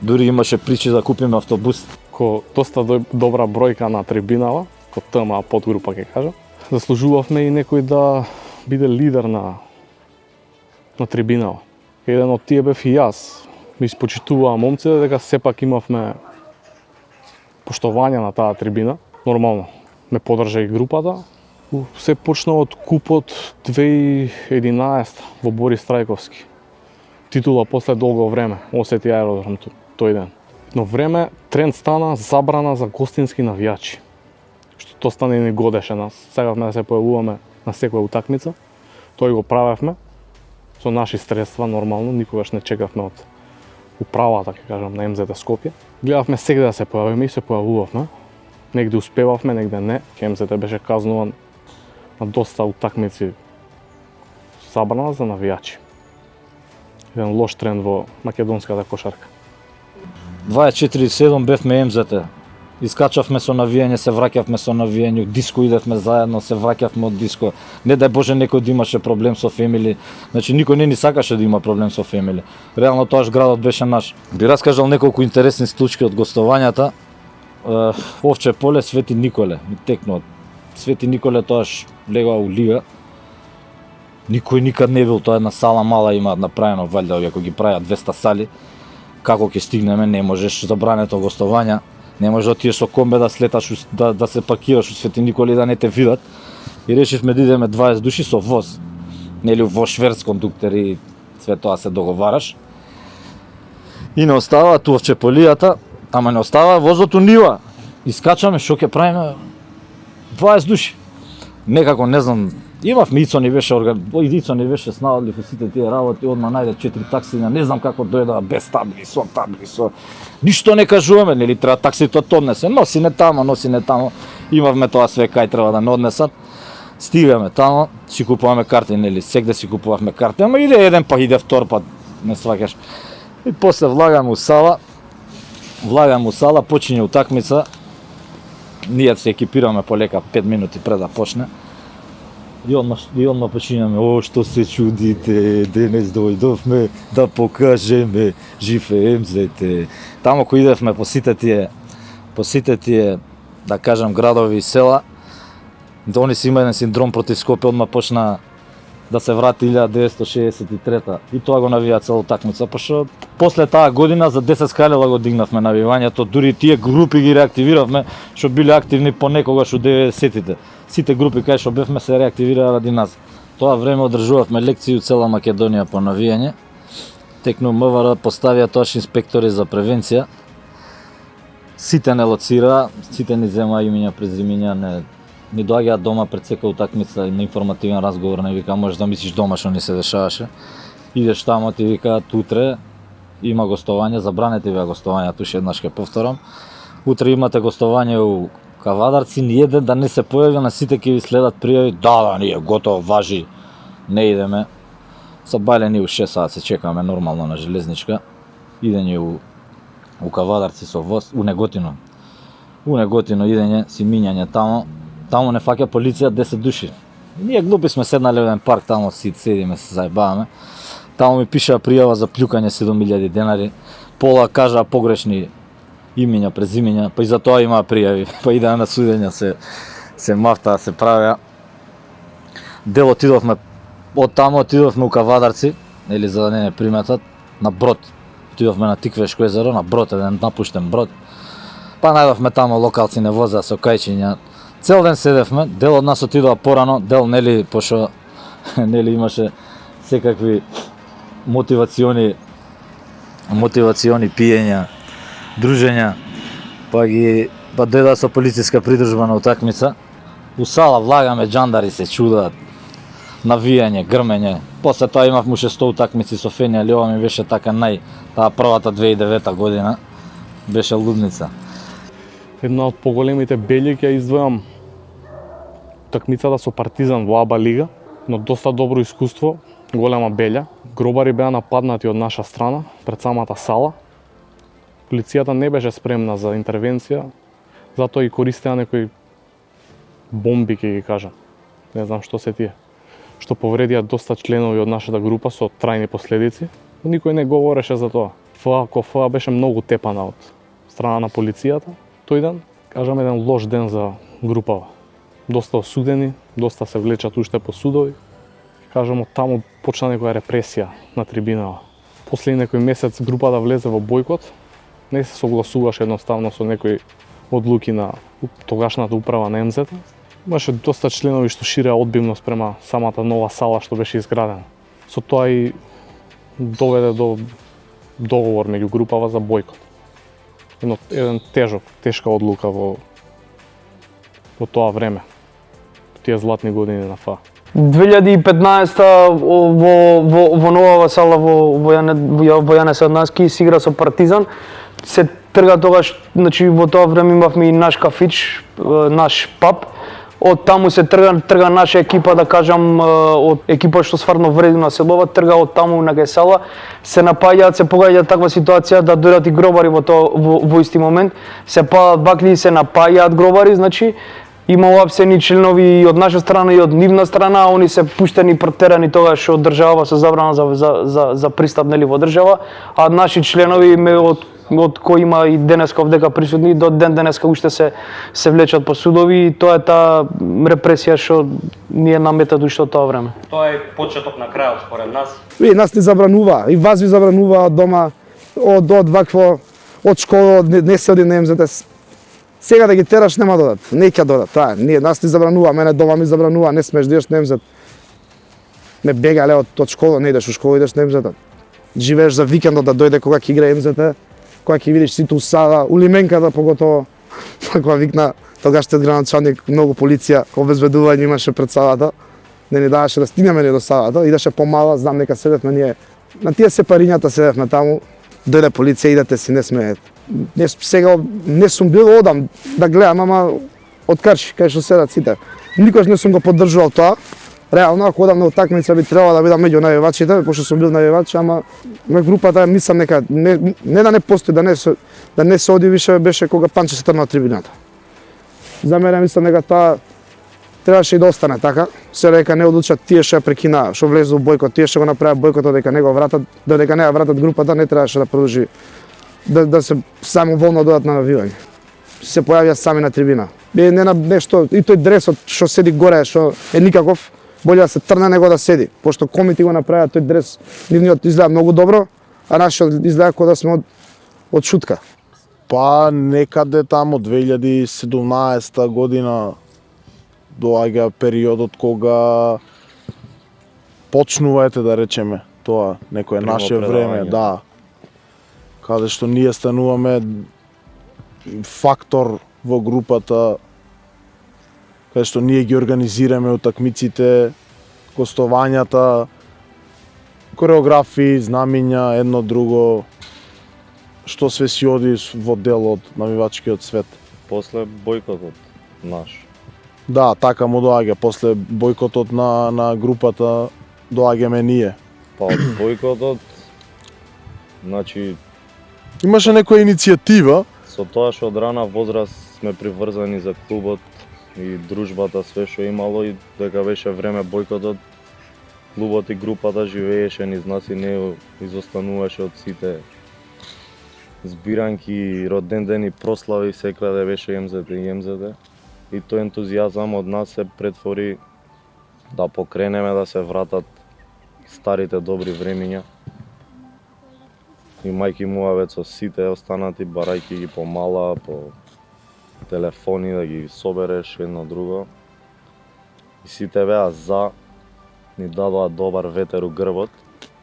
дури имаше причи да купиме автобус. Ко доста добра бројка на трибинава, ко ТМА подгрупа ќе кажам. Заслужувавме и некој да биде лидер на трибинава. Еден од тие бев и јас. Ми испочитуваа момците дека сепак имавме поштовање на таа трибина. Нормално, ме подржа и групата. Се почна од купот 2011 во Борис Трајковски. Титула после долго време, осети аеродром тој ден. Но време тренд стана забрана за гостински навијачи. Што то стане ни годеше нас. Сакавме да се појавуваме на секоја утакмица. Тој го правевме со наши средства, нормално, никогаш не чекавме од управата, ќе кажам, на МЗТ Скопје. Гледавме секаде да се појавиме и се појавувавме. Негде успевавме, негде не. МЗТ беше казнуван на доста утакмици забрана за навијачи. Еден лош тренд во македонската кошарка. 24/7 бевме МЗТ. Искачавме со навијање, се враќавме со навијање, диско идевме заедно, се враќавме од диско. Не дај Боже некој да имаше проблем со фемили. Значи никој не ни сакаше да има проблем со фемили. Реално тоаш градот беше наш. Би раскажал неколку интересни случаи од гостувањата. Овче поле, Свети Николе, ми текнува. Свети Николе тоаш легува у лига. Никој никад не бил, тоа една сала мала има направено, валјда, ако ги прават 200 сали. Како ќе стигнеме, не можеш, забрането гостувања. Не може да отидеш со комбе да слеташ, да се пакираш у Свети Николи да не те видат. И решивме да идеме 20 души со воз. Нели во шверц кондуктер и све тоа се договараш. И не остава туовче полијата, ама не остава возот у нива. Искачаме, што ќе правиме? 20 души. Некако, не знам, имавме Ицо ни беше Ицо ни беше снаодлив и сите тие работи, одма најде 4 таксиња, не знам како дојдаа без табли, со ништо не кажуваме, нели треба таксито да однесе, носи не тамо, имавме тоа све кај треба да не однесат. Стигаме тамо, си купуваме карти, нели, сегде си купувавме карти, ама иде еден па иде втор па, не сваќаш. И после влагаме у сала, почиње утакмица, ние се екипираме полека 5 минути пред да почне. И одма почињаме, што се чудите, денес дојдовме да покажеме, жив е МЗТ. Тамо кој идевме по сите тие, да кажам, градови и села, они си има еден синдром против Скопје, одма почна да се врати 1963-та. И тоа го навија цела утакмица, пошто после таа година за 10 скалела го дигнавме навивањето, дури тие групи ги реактивиравме, што биле активни понекогаш у 90-тите. Сите групи кај што бевме се реактивираа ради нас. Тоа време одржувавме лекции у цела Македонија по навијање. Текну МВР поставија тоаш инспектори за превенција. Сите не лоцираа, сите ни земаа имиња, презимиња, ни доаѓаат дома пред секоја утакмица на информативен разговор, не вика, можеш да мислиш дома што ни се дешаваше. Идеш тамо, ти викаат утре има гостување, забранете ви гостувањето, уште еднаш ќе повторам. Утре имате гостување у Кавадарци, ни еден да не се појави, на сите ќе ви следат пријави, да, ние готово, важи, не идеме. Са бајлени у 6 саат се чекаме нормално на железничка. Идење у Кавадарци со воз, у Неготино. У Неготино идење, си мињање тамо. Тамо не фаќа полиција 10 души. Ние глупи сме седнале во еден парк, тамо седиме, се заебаваме. Тамо ми пишаа пријава за плјукање 7000 денари. Пола кажаа погрешни имиња, презимиња, па и за тоа имаа пријави. Па идеа на судење, се мафтаа, се правеа. Дел отидовме, од тамо отидовме у Кавадарци, или за да не приметат, на брод. Отидовме на Тиквешко езеро, на брод, еден напуштен брод. Па најдовме тамо локалци не возеа со кајчиња. Цел ден седевме, дел од нас отидоа порано, дел нели, пошо нели имаше секакви мотивациони пиења, дружења, па дојдоа со полициска придружба на утакмица. У сала влагаме, џандари се чудаат, навијање, грмење. После тоа имавме уште 100 утакмици со Фени, али ова ми беше така таа првата 2009 година, беше лудница. Една од поголемите бели ќе издвојам утакмицата со Партизан во АБА лига, но доста добро искуство, голема белја. Гробари беа нападнати од наша страна пред самата сала. Полицијата не беше спремна за интервенција, затоа и користеа некои бомби, ќе ги кажам. Не знам што се тие. што повредија доста членови од нашата група со трајни последици. Никој не говореше за тоа. ФА беше многу тепана од страна на полицијата тој ден. Кажам, еден лош ден за групава. Доста осудени, доста се влечат уште по судови. Кажам, од таму почна некоја репресија на трибинава. После некој месец групата влезе во бојкот, не се согласуваше едноставно со некои одлуки на тогашната управа на МЗ. Имаше доста членови што ширеа одбивност према самата нова сала што беше изградена. Со тоа и доведе до договор меѓу групава за бојкот. Еден тешка одлука во тоа време, тие златни години на ФА. 2015 во новава сала во Јане Саднански се игра со Партизан. Се трга тогаш, значи во тоа време имавме и наш кафич, наш паб. Од таму се трга наша екипа, да кажам, од екипа што стварно вреди на селова, трга од таму на Гесала. Се напаѓаат, се погаѓа таква ситуација да дојдат и гробари во исти момент. Се палат бакли и се напаѓаат гробари, значи има уапсени членови од наша страна и од нивна страна, они се пуштени протерани тогаш од држава со забрана за пристап нели во држава, а наши членови од кои има и денеска овдека присутни, до ден денеска уште се влечат по судови, и тоа е таа репресија што ни е наметат уште од тоа време. Тоа е почеток на крајот според нас. И нас не забранува, и вас ви забранува од дома, од вакво, од школа, не се оди на МЗТ. Сега да ги тераш нема додат, не ќе додат, тоа е. Нас ни забранува, мене дома ми забранува, не смеш да идеш на МЗТ. Не бегале од школа, не идеш у школа, идеш на МЗТ. Живееш за викендот да дојде кога ќе игра МЗТ, кога ќе видиш сите у сада, у лименката поготово. Кога викна тогашниот граначалник, многу полиција, обезбедување имаше пред садата. Не ни даваше да стигнеме ни до садата, идеше помала, знам дека седевме ние. На тие сепарињата седевме таму, дојде полиција, идете си, не сме. Сега не сум бил, одам да гледам, ама од Карши, кај што седат сите. Никош не сум го поддржувал тоа. Реално, ако одам на утакмица, би требало да бидам меѓу навивачите, пошто сум бил навивач, ама на групата мислам нека не да не постои, да не се оди више, беше кога Панче се тргна од трибината. За мене мислам дека тоа требаше и да остане така. Се дека не одлучат тие што ја прекина, што влезу во бојкот, тие што го направија бојкот, дека не го вратат, додека не ја вратат групата, не требаше да продолжи да се само волно додат на навивање. Се појавија сами на трибина. Не на нешто, и тој дресот што седи горе, што е никаков, боле да се трне него да седи, пошто комити го направија тој дрес, нивниот изгледа многу добро, а нашиот изгледа кога да сме од шутка. Па некаде тамо 2017 година доаѓа периодот кога почнуваете да речеме тоа некое наше време, да. Каде што ние стануваме фактор во групата, каде што ние ги организираме утакмиците, гостувањата, кореографии, знамиња, едно друго, што све си оди во дел од навивачкиот свет. После бојкотот наш. Да, така му доаѓа, после бојкотот на групата доаѓаме ние. Па од бојкотот, значи имаше некоја иницијатива. Со тоа што од рана возраст сме приврзани за клубот и дружбата, све што имало, и дека беше време бојкотот, клубот и групата живееше низ нас и не изостануваше од сите збиранки, роден ден и прослави, секаде беше МЗТ и МЗТ. И тој ентузијазам од нас се претвори да покренеме да се вратат старите добри времиња. Имајќи муавет со сите останати, барајќи ги по мала, по телефони да ги собереш едно друго. И сите беа за, ни дадоа добар ветер у грбот.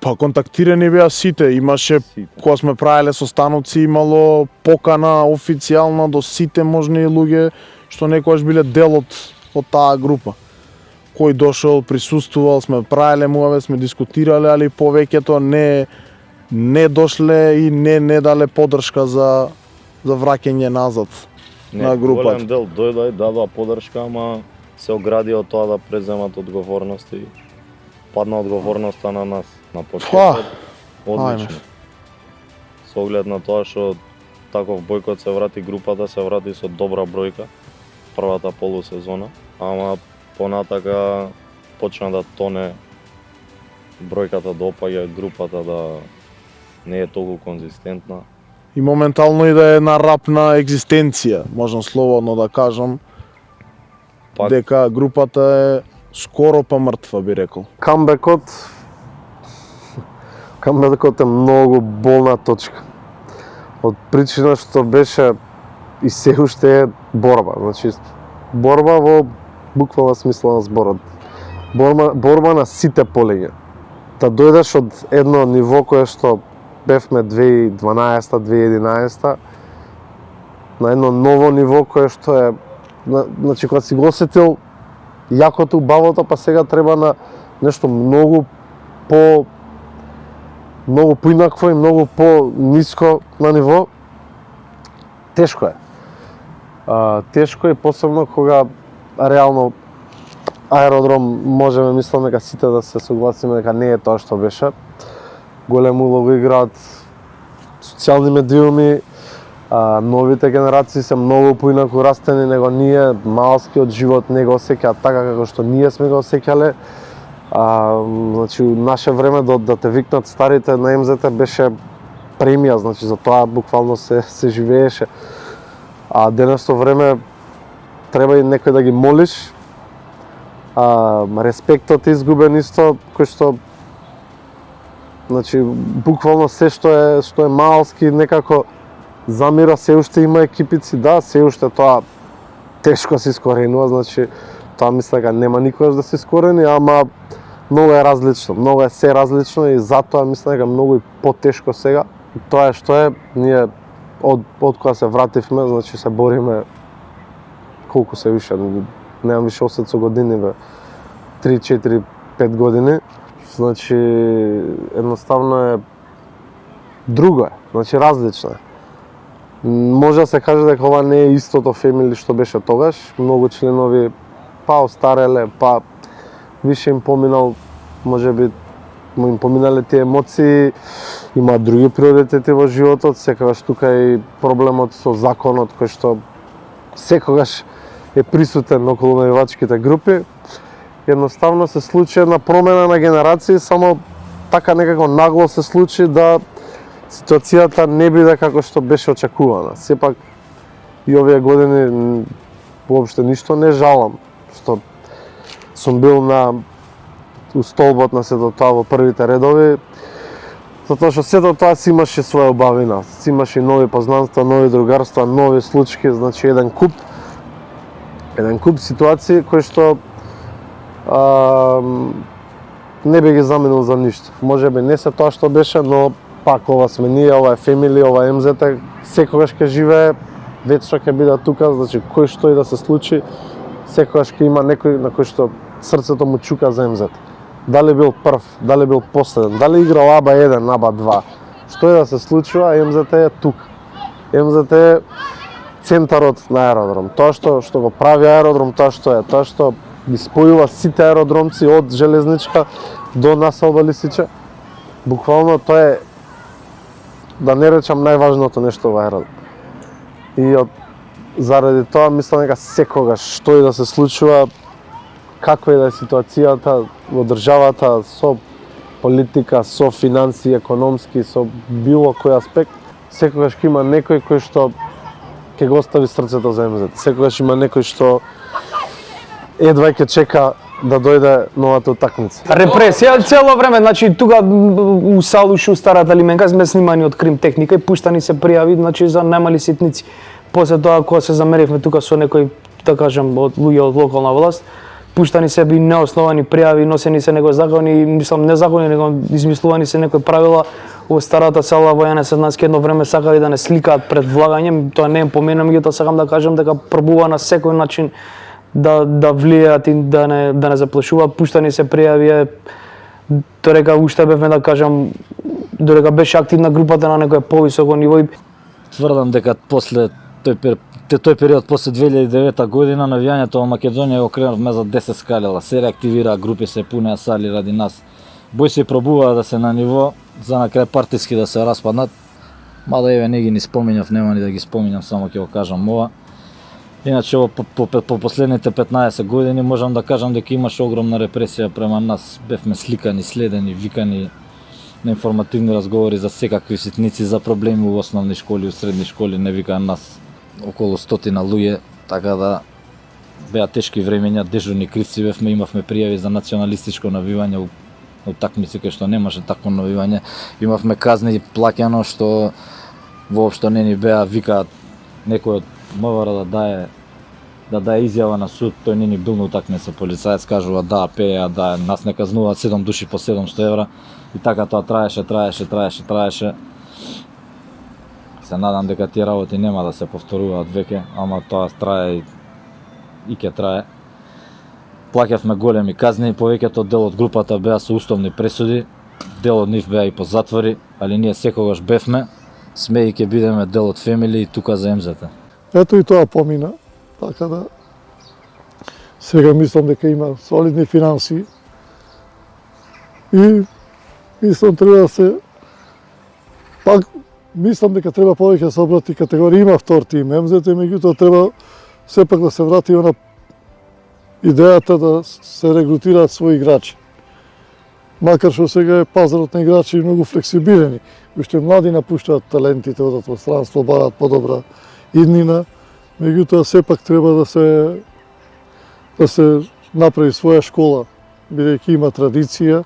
Па контактирани беа сите, имаше кога сме правеле состаноци, имало покана официјална до сите можни луѓе што некогаш биле дел од таа група. Кој дошол, присуствувал, сме правеле муаве, сме дискутирале, али повеќето не дошле и не дале поддршка за враќање назад на групата. Голем дел дојде и дадоа поддршка, ама се огради од тоа да преземат одговорност и падна одговорноста на нас. На почетокот одлично. Со оглед на тоа што таков бојкот се врати групата, се врати со добра бројка првата полусезона, ама понатака почна да тоне бројката да опаѓа, групата да не е толку конзистентна. И моментално и да е на рап на екзистенција, можам слободно да кажам, дека групата е скоро па мртва, би рекол. Камбекот е многу болна точка. Од причина што беше и се уште е борба. Значи, борба во буквална смисла на зборот. Борба на сите полиња. Да дојдеш од едно ниво кое што бевме 2012-2011 на едно ново ниво кое што е, значи кога си го осетил јакото, убавото, па сега треба на нешто многу поинакво и многу по-ниско на ниво, тешко е. Тешко е посебно кога реално аеродром можеме, мислам дека сите да се согласиме дека не е тоа што беше. Голема улога играат социјални медиуми, новите генерации се многу поинаку растени него ние, малскиот живот не го осеќаат така како што ние сме го осеќале. Значи, наше време да те викнат старите на МЗТ беше премија, значи за тоа буквално се живееше. А денешно време треба и некој да ги молиш. Респектот е изгубен исто, кој што значи буквално се што е малски некако замира, се уште има екипици, да, се уште тоа тешко се искоренува, значи тоа мисля дека нема никогаш да се искорени, ама многу е различно, многу е се различно и затоа мисля дека многу и потешко сега. И тоа е што е, ние од кога се вративме, значи се бориме колку се више, немам више осет со години, 3, 4, 5 години. Значи, едноставно е друго е, значи различно е. Може да се каже дека ова не е истото фемили што беше тогаш, многу членови па остареле, па више им поминал, можеби им поминале тие емоции, има други приоритети во животот, секогаш тука и проблемот со законот кој што секогаш е присутен околу навивачките групи. Едноставно се случи една промена на генерации, само така некако нагло се случи да ситуацијата не биде како што беше очекувана. Сепак и овие години воопште ништо не жалам, што сум бил у столбот на сето тоа во првите редови, затоа што сето тоа си имаше своја убавина, си имаше нови познанства, нови другарства, нови случаи, значи еден куп ситуации кои што не би ги заменил за ништо. Можеби не се тоа што беше, но пак ова сме ние, ова е фемили, ова е МЗТ, секогаш ќе живее, вечно ќе биде тука, значи кој што и да се случи, секогаш ќе има некој на кој што срцето му чука за МЗТ. Дали бил прв, дали бил последен, дали играл АБА 1, АБА 2, што и да се случува, МЗТ е тука. МЗТ е центарот на аеродром. Тоа што го прави аеродром, тоа што ги спојува сите аеродромци од Железничка до Населба Лисиче. Буквално тоа е, да не речам, најважното нешто во аеродром. И заради тоа мислам дека секогаш што и да се случува, каква и да е ситуацијата во државата, со политика, со финанси, економски, со било кој аспект, секогаш ќе има некој кој што ќе го остави срцето за МЗТ. Секогаш има некој што едва ќе чека да дојде новата утакмица. Репресија цело време, значи тука у Салушу, старата лименка, сме снимани од Крим техника и пуштани се пријави, значи за најмали ситници. После тоа кога се замеривме тука со некој, да кажам, од луѓе од локална власт, пуштани се би неосновани пријави, носени се некои закони, мислам не закони, него измислувани се некои правила. Во старата села во Јане Седнански едно време сакали да не сликаат пред влагање, тоа не е поменам, меѓутоа сакам да кажам дека пробува на секој начин да влијаат и да не заплашуваат. Пуштани се пријави, додека уште бевме, да кажам, додека беше активна групата на некој повисоко ниво. Тврдам дека после тој период после 2009 година навијањето во Македонија го кренавме за 10 скалела. Се реактивираа групи, се пунеа сали ради нас. Бој се пробуваа да се на ниво за на крај партиски да се распаднат. Мада еве не ги ни споминав, нема ни да ги споминам, само ќе го кажам ова. Иначе по последните 15 години можам да кажам дека имаше огромна репресија према нас. Бевме сликани, следени, викани на информативни разговори за секакви ситници, за проблеми у основни школи, у средни школи, не викаа нас околу 100 луѓе, така да беа тешки времења, дежурни крици бевме, имавме пријави за националистичко навивање у утакмици кај што немаше такво навивање. Имавме казни плаќано што воопшто не ни беа, викаат некој од МВР да дае изјава на суд, тој не ни бил на утакмица, полицаец кажува да, пеја, да, нас не казнуваат 7 души по 700 евра. И така тоа траеше. Се надам дека тие работи нема да се повторуваат веќе, ама тоа трае и ќе трае. Плаќавме големи казни, повеќето дел од групата беа со уставни пресуди, дел од нив беа и по затвори, али ние секогаш бевме, сме и ќе бидеме дел од фемили и тука за МЗТ. Ето и тоа помина, така да сега мислам дека има солидни финанси и мислам треба да се пак мислам дека треба повеќе да се обрати категорија. Има втор тим МЗТ, меѓутоа треба сепак да се врати на идејата да се регрутираат своји играчи. Макар што сега е пазарот на играчи многу флексибилен. Уште млади напуштаат талентите, одат во странство, бараат подобра иднина, меѓутоа сепак треба да се направи своја школа, бидејќи има традиција.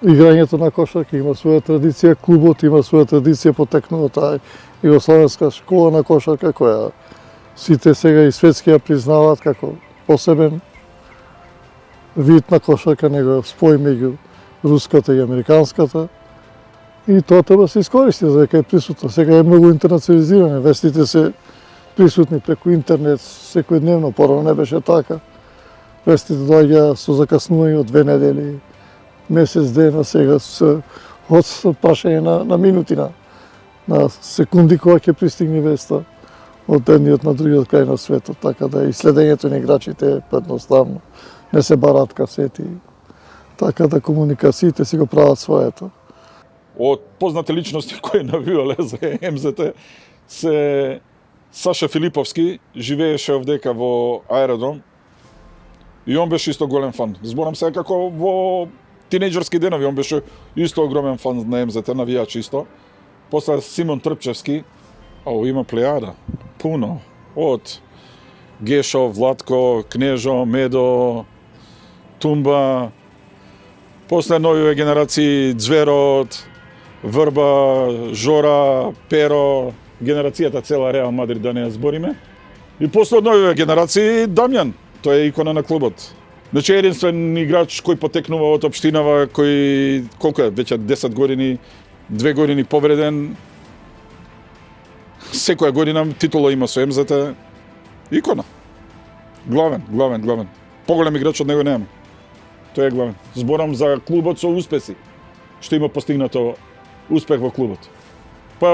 Играњето на кошарка има своја традиција, клубот има своја традиција, потекнува таа југословенска школа на кошарка, која сите сега и светски ја признаваат како посебен вид на кошарка, него спој меѓу руската и американската. И тоа треба да се искористи, за дека е присутно. Сега е многу интернационализирано, вестите се присутни преку интернет секојдневно, порано не беше така. Вестите доаѓа со закаснување од 2 недели, месец дена, сега се од прашање на минути, на секунди кога ќе пристигне веста од едниот на другиот крај на светот, така да и следењето на играчите е едноставно. Не се бараат касети, така да комуникациите си го прават своето. Од познати личности кои навивале за МЗТ се Саша Филиповски, живееше овдека во аеродром и он беше исто голем фан. Зборам се како во тинејџерски денови, он беше исто огромен фан на МЗТ, навијач исто. После Симон Трпчевски, има плејада, пуно, од Гешо, Владко, Кнежо, Медо, Тумба, после новиве генерации Дзверот, Врба, Жора, Перо, генерацијата цела Реал Мадрид, да не ја збориме. И после новиве генерации Дамјан, тој е икона на клубот. Значи единствен играч кој потекнува од општинава, кој колку е веќе 10 години, 2 години повреден. Секоја година титула има со МЗТ. Икона. Главен. Поголем играч од него нема. Тој е главен. Зборам за клубот со успеси. Што има постигнато успех во клубот. Па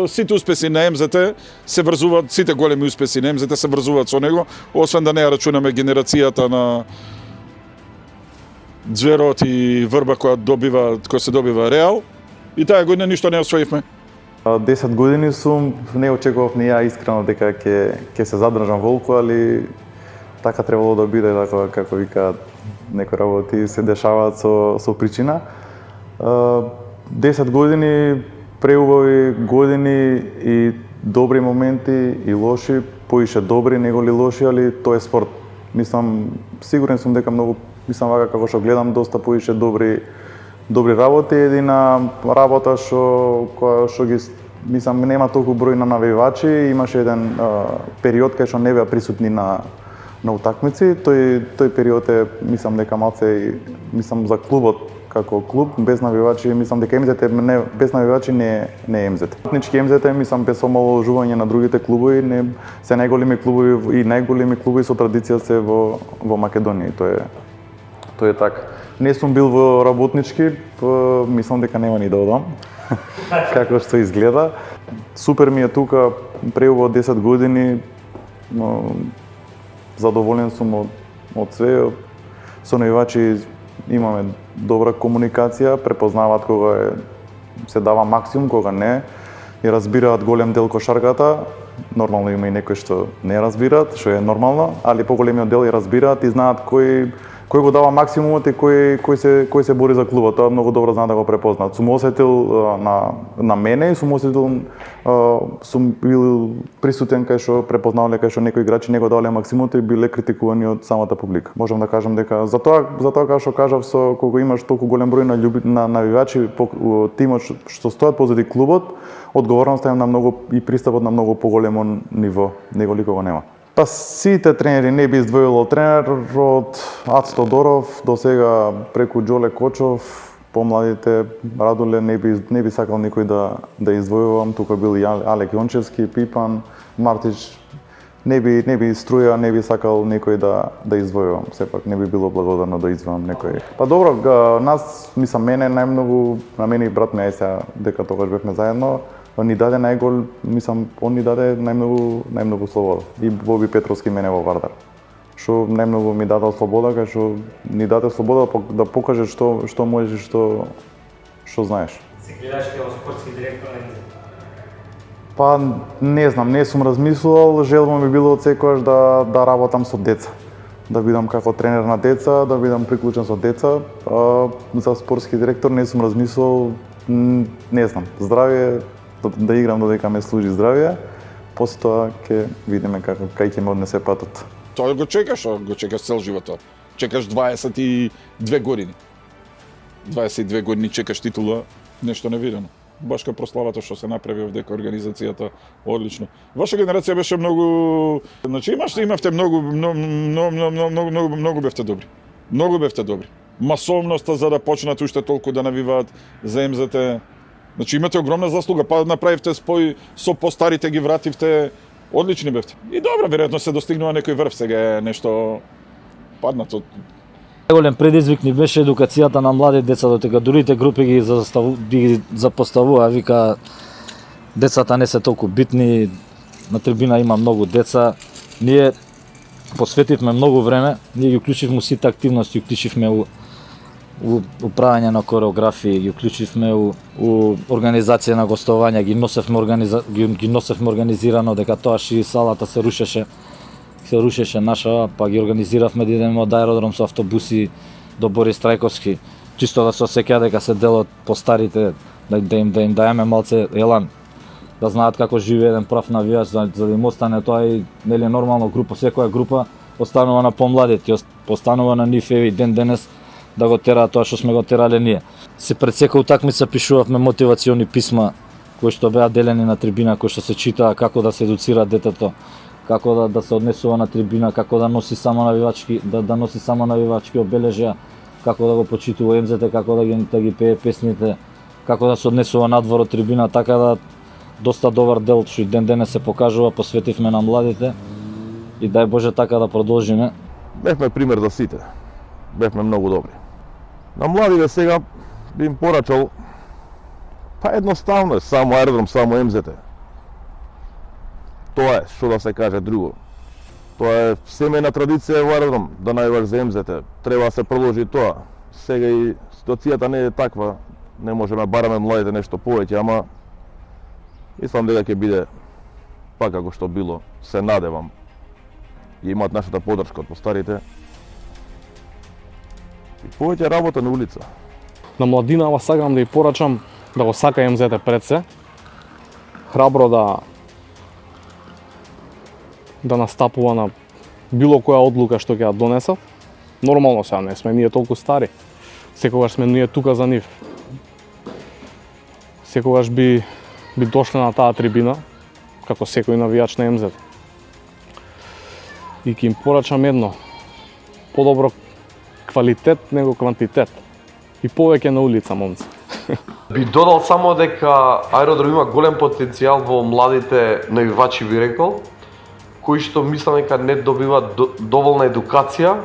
сите успеси на МЗТ се врзуваат, сите големи успеси на МЗТ се врзуваат со него, освен да не ја рачунаме генерацијата на Дзверот и Врба која се добива Реал. И таа година ништо не освоивме. 10 години сум, не очекував ни ја искрено дека ќе се задржам волку, али така требало да биде, така како викаат, некои работи се дешаваат со причина. 10 години, преубави години и добри моменти и лоши, поише добри него ли лоши, али тоа е спорт. Мислам, сигурен сум дека многу, мислам вака како што гледам, доста поише добри работи, едина работа што ги мислам нема толку број на навивачи, имаше еден период кај што не беа присутни на утакмици. Тој период е, мислам дека малце, мислам за клубот како клуб без навивачи, мислам дека МЗТ без навивачи не е МЗТ. Етнички МЗТ, мислам без омаловажување на другите клубови, не се најголеми клубови со традиција се во Македонија. Тоа е така. Не сум бил во работнички, мислам дека нема ни да одам. Како што изгледа. Супер ми е тука, преубаво 10 години. Задоволен сум од све. Со навивачи имаме добра комуникација, препознаваат кога се дава максимум, кога не. и разбираат голем дел кошарката. Нормално има и некои што не разбираат, што е нормално, али поголемиот дел ја разбираат и знаат кој го дава максимумот и кој се бори за клубот. Тоа многу добро знаат да го препознаат. Сум осетил на мене и сум осетил сум бил присутен кај што препознавале кај што некои играчи не го давале максимумот и биле критикувани од самата публика. Можам да кажам дека затоа како што кажав, со кога имаш толку голем број на навивачи, тимот што стојат позади клубот, одговорноста е на многу и пристапот на многу поголемо ниво, него никого нема. Па сите тренери не би издвоил тренер од Ацто Тодоров до сега преку Џоле Кочов, помладите Радуле не би сакал никој да издвојувам, тука бил и Алек Јончевски, Пипан, Мартич, не би Струја, не би сакал некој да издвојувам, сепак не би било благодарно да издвојам некој. Па добро, нас, мислам, мене најмногу, на мене и брат ми ај сега дека тогаш бевме заедно, ни даде најгол, мислам, он ни даде најмногу слобода. И Боби Петровски мене во Вардар. Што најмногу ми даде слобода, кај што ни даде слобода да покаже што можеш и што знаеш. Се гледаш како спортски директор на МЗ? Па не знам, не сум размислувал, желба ми било од секојаш да работам со деца. Да бидам како тренер на деца, да бидам приклучен со деца. За спортски директор не сум размислувал, не знам, здравје, да играм додека ме служи здравје, после тоа ќе видиме кај ќе ме однесе патот. Тоа го чекаш цел живот. Чекаш 22 години. 22 години чекаш титула, нешто невидено. Баш кај прославата што се направи овдека организацијата, одлично. Ваша генерација беше многу, значи имавте многу бевте добри. Многу бевте добри. Масовноста за да почнат уште толку да навиваат за МЗТ. Значи имате огромна заслуга, па направивте спој со постарите, ги вративте, одлични бевте. И добро, веројатно се достигнува некој врв, сега е нешто паднато. Најголем предизвик ни беше едукацијата на млади деца, додека другите групи ги запоставува, вика децата не се толку битни, на трибина има многу деца. Ние посветивме многу време, ние ги уклучивме сите активности, уклучивме у правење на кореографии, ги уклучивме у организација на гостувања, ги носевме организирано, дека тоаш и салата се рушеше наша, па ги организиравме да идеме од аеродром со автобуси до Борис Трајковски, чисто да се осеќа дека се дел од постарите, да им даеме малце елан, да знаат како живее еден прав навијач, за да им остане тоа и нели нормално група, секоја група останува на помладите, останува на нив и ден денес да го тераат тоа што сме го терале ние. Се пред секоја утакмица пишувавме мотивациони писма кои што беа делени на трибина, кои што се читаа како да се едуцира детето, како да се однесува на трибина, како да носи само навивачки, да носи само навивачки обележја, како да го почитува МЗТ, како да ги пее песните, како да се однесува надвор од трибина, така да доста добар дел што и ден денес се покажува, посветивме на младите и дај Боже така да продолжиме. Бевме пример за сите. Бевме многу добри. На младите сега би им порачал, па едноставно е, само аеродром, само МЗТ. Тоа е, што да се каже друго. Тоа е семејна традиција во аеродром, да најаваш за МЗТ. Треба да се продолжи тоа. Сега и ситуацијата не е таква, не можеме бараме младите нешто повеќе, ама мислам дека ќе биде пак како што било, се надевам. И имаат нашата поддршка од постарите. И повеќе работа на улица. На младинава сакам да ја порачам да го сака МЗТ пред се, храбро да настапува на било која одлука што ќе ја донесат. Нормално сега не сме ние толку стари. Секогаш сме ние тука за нив. Секогаш би дошле на таа трибина како секој навијач на МЗТ. И ќе им порачам едно: подобро квалитет него квантитет. И повеќе на улица, момци. Би додал само дека аеродром има голем потенцијал во младите навивачи, би рекол, кои што мислам дека не добиваат доволна едукација,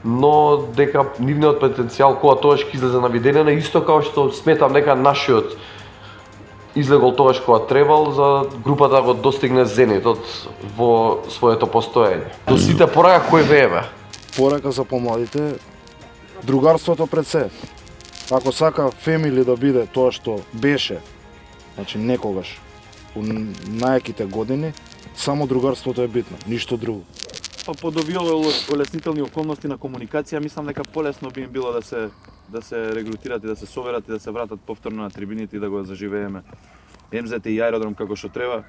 но дека нивниот потенцијал кога тогаш ќе излезе на видење, исто како што сметам дека нашиот излегол тогаш кога требал за групата да го достигне зенитот во своето постоење. До сите порака кој вееве? Порака за помладите, другарството пред се. Ако сака фемили да биде тоа што беше, значи некогаш, у најаките години, само другарството е битно, ништо друго. Па под овие олеснителни околности на комуникација, мислам дека полесно би им било да се регрутират и да се соберат и да се вратат повторно на трибините и да го заживееме МЗТ и аеродром како што треба.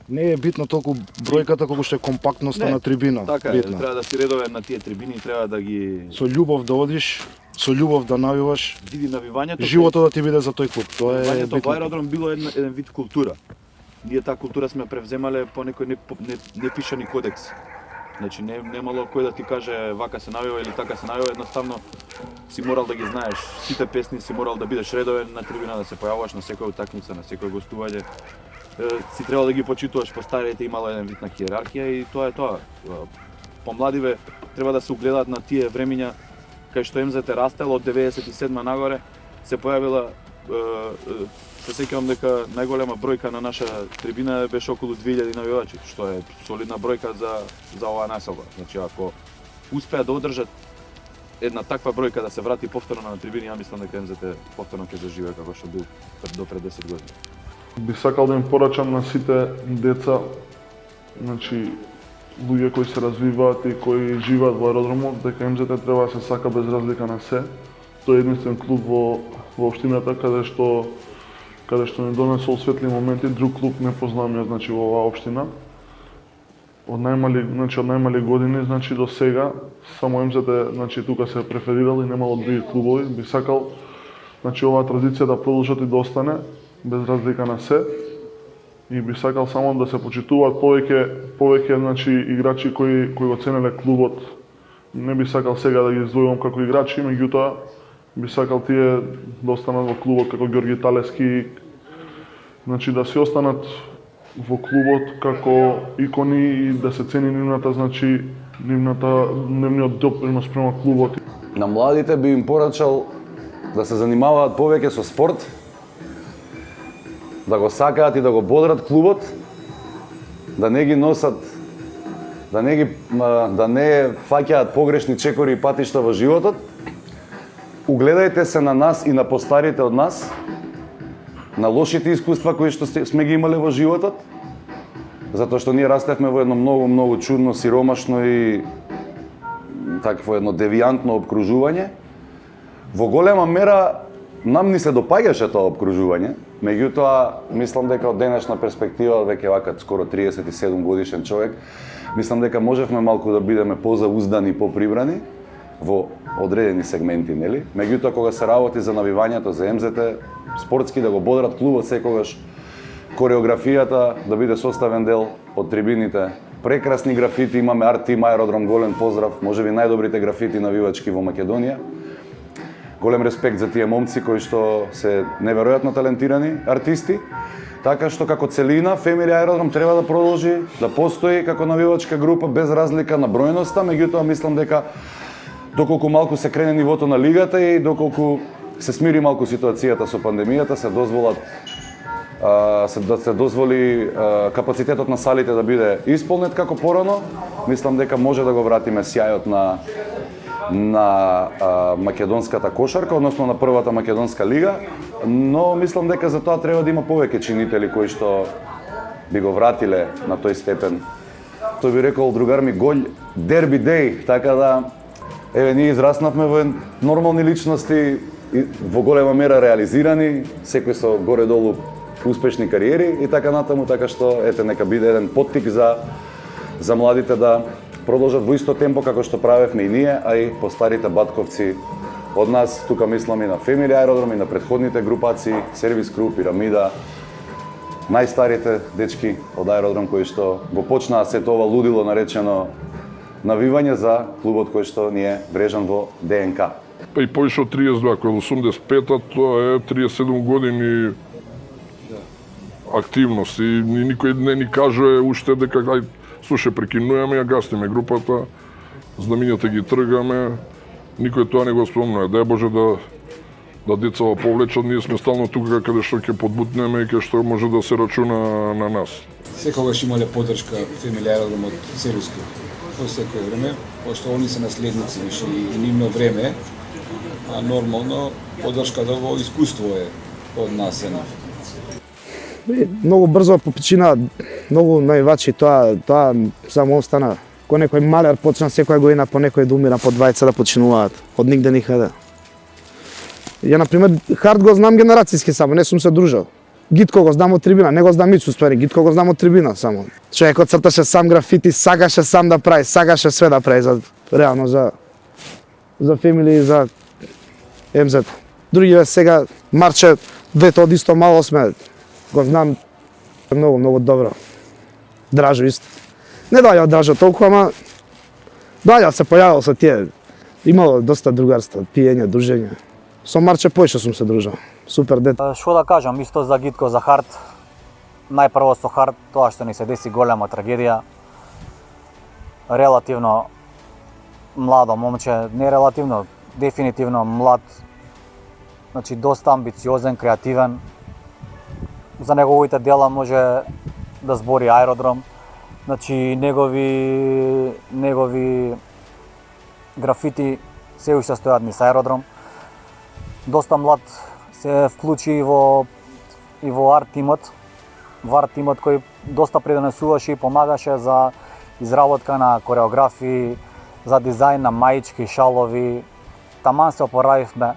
Не е битно толку бројката колку што е компактноста на трибина. Така е, битна. треба да си редовен на тие трибини, треба да ги... Со љубов да одиш, со љубов да навиваш, види навивањето. животот да ти биде за тој клуб. Тоа е Навивањето во битно. аеродром било еден вид култура. Ние таа култура сме превземале по некој непишани кодекс. Значи немало кој да ти каже вака се навива или така се навива, едноставно си морал да ги знаеш сите песни, си морал да бидеш редовен на трибина, да се појавуваш на секоја утакмица, на секој гостување. Си требало да ги почитуваш, постариите имало еден вид на хиерархија и тоа е тоа. Помладиве треба да се угледаат на тие времиња кај што МЗТ растел од 97 нагоре, се појавила се сеќавам дека најголема бројка на наша трибина беше околу 2000 навивачи, што е солидна бројка за оваа населба. Значи ако успеа да одржат една таква бројка да се врати повторно на трибини, ја мислам дека МЗТ повторно ќе заживее како што бил до пред 10 години. Би сакал да им порачам на сите деца, значи луѓе кои се развиваат и кои живеат во аеродромот, дека МЗТ треба да се сака без разлика на се. Тој е единствен клуб во општината каде што ни донесол светли моменти, друг клуб не познавам ја, значи во оваа општина. Од најмали години, значи до сега, само МЗТ, значи тука се преферирал и немало други клубови. Би сакал, значи оваа традиција да продолжат и да остане без разлика на се. И би сакал само да се почитуваат повеќе значи играчи кои го ценеле клубот. Не би сакал сега да ги издвојувам како играчи, меѓутоа би сакал тие да останат во клубот како Ѓорги Талески, значи да си останат во клубот како икони и да се цени нивниот допринос према клубот. На младите би им порачал да се занимаваат повеќе со спорт, да го сакаат и да го бодрат клубот, да не ги носат, да не фаќаат погрешни чекори и патишта во животот. Угледајте се на нас и на постарите од нас, на лошите искуства кои што сме ги имале во животот, затоа што ние растевме во едно многу чудно, сиромашно и такво едно девијантно обкружување. Во голема мера нам ни се допаѓаше тоа обкружување, меѓутоа мислам дека од денешна перспектива, веќе вака скоро 37 годишен човек, мислам дека можевме малку да бидеме позауздани и поприбрани во одредени сегменти, нели? Меѓутоа кога се работи за навивањето за МЗТ, спортски да го бодрат клубот секогаш, кореографијата да биде составен дел од трибините. Прекрасни графити, имаме арт тим Аеродром, голем поздрав, можеби најдобрите графити навивачки во Македонија. Голем респект за тие момци кои што се неверојатно талентирани артисти. Така што како целина Фемили Аеродром треба да продолжи да постои како навивачка група без разлика на бројноста, меѓутоа мислам дека доколку малку се крене нивото на лигата и доколку се смири малку ситуацијата со пандемијата, се дозволи капацитетот на салите да биде исполнет како порано, мислам дека може да го вратиме сјајот на македонската кошарка, односно на првата македонска лига, но мислам дека за тоа треба да има повеќе чинители кои што би го вратиле на тој степен. Тој би рекол другар ми голј дерби деј, така да еве ние израснавме во нормални личности, во голема мера реализирани, секој со горе-долу успешни кариери и така натаму, така што ете нека биде еден поттик за младите да продолжат во исто темпо како што правевме и ние, а и постарите батковци од нас, тука мислам и на Фемили Аеродром и на претходните групации, Сервис Кру, Пирамида, најстарите дечки од Аеродром кои што го почнаа сето ова лудило наречено навивање за клубот кој што ни е врежан во ДНК. Па и повише од 32, кој е 85-та, тоа е 37 години активност и никој не ни кажува уште дека ај слушај прекинуваме, ја гасниме групата, знамињата ги тргаме, никој тоа не го спомнува. Дај Боже да децава повлечат, ние сме стално тука каде што ќе подбутнеме и каде што може да се рачуна на нас. Секогаш имале поддршка Фемили Аеродром од Сервиско. По секој време, пошто они се наследници више и нивно време, а нормално поддршката во искуство е од нас една. Многу брзо по причина многу наивачи тоа само остана. Кој некој малер почна секоја година по некој да умира, по 20 да починуваат од нигде никаде. Ја на пример Хард го знам генерацијски само, не сум се дружал. Гитко го знам од трибина, не го знам Мицу ствари, Гитко го знам од трибина само. Човекот црташе сам графити, сакаше сам да прави, сакаше све да прави за реално за Фемили и за МЗ. Другиве сега Марче, двете од исто мало сме. Го знам многу добро. Дражо исто. Не доаѓа од Дражо толку, ама доаѓа се појавил со тие. Имало доста другарство, пиење, дружење. Со Марче поише сум се дружал. Супер дете. Што да кажам, исто за Гитко, за Хард. Најпрво со Хард, тоа што ни се деси голема трагедија. Релативно младо момче, не релативно, дефинитивно млад. Значи доста амбициозен, креативен. За неговите дела може да збори Аеродром. Значи негови графити се уште стојат низ Аеродром. Доста млад се вклучи и во арт тимот. Во арт тимот кој доста придонесуваше и помагаше за изработка на кореографии, за дизајн на маички, шалови. Таман се опоравивме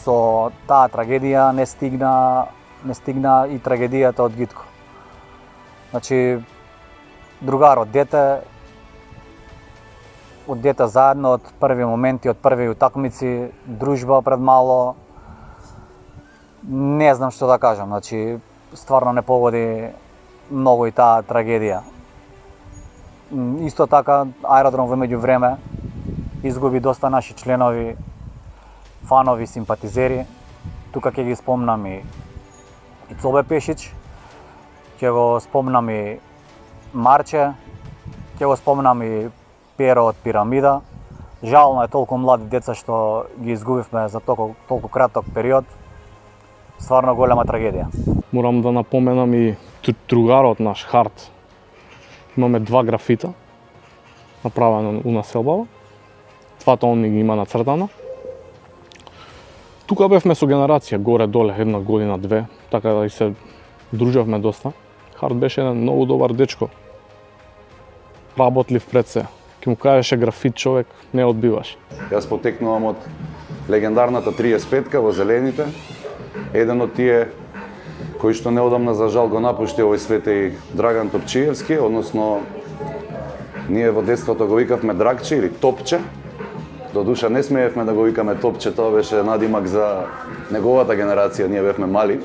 со таа трагедија, не стигна и трагедијата од Гитко. Значи, другар од дете заедно од први моменти, од први утакмици, дружба пред мало. Не знам што да кажам, значи, стварно не погоди многу и таа трагедија. Исто така, Аеродром во меѓувреме изгуби доста наши членови, фанови, симпатизери. Тука ќе ги спомнам и Цобе Пешич, ќе го спомнам и Марче, ќе го спомнам и Перо од Пирамида. Жално е толку млади деца што ги изгубивме за толку краток период. Стварно голема трагедија. Морам да напоменам и другарот наш Хард. Имаме 2 графита направено у населбава. Двата он ги има нацртано. Тука бевме со генерација горе-доле, 1 година, 2, така да и се дружевме доста. Хард беше еден многу добар дечко. Работлив пред се. Ке му кажеше графит човек, не одбиваш. Јас потекнувам од легендарната 35-ка во Зелените. Еден од тие кој што неодамна за жал го напушти овој свет е и Драган Топчиевски, односно ние во детството го викавме Драгче или Топче. До душа не смеевме да го викаме Топче, тоа беше надимак за неговата генерација, ние бевме мали.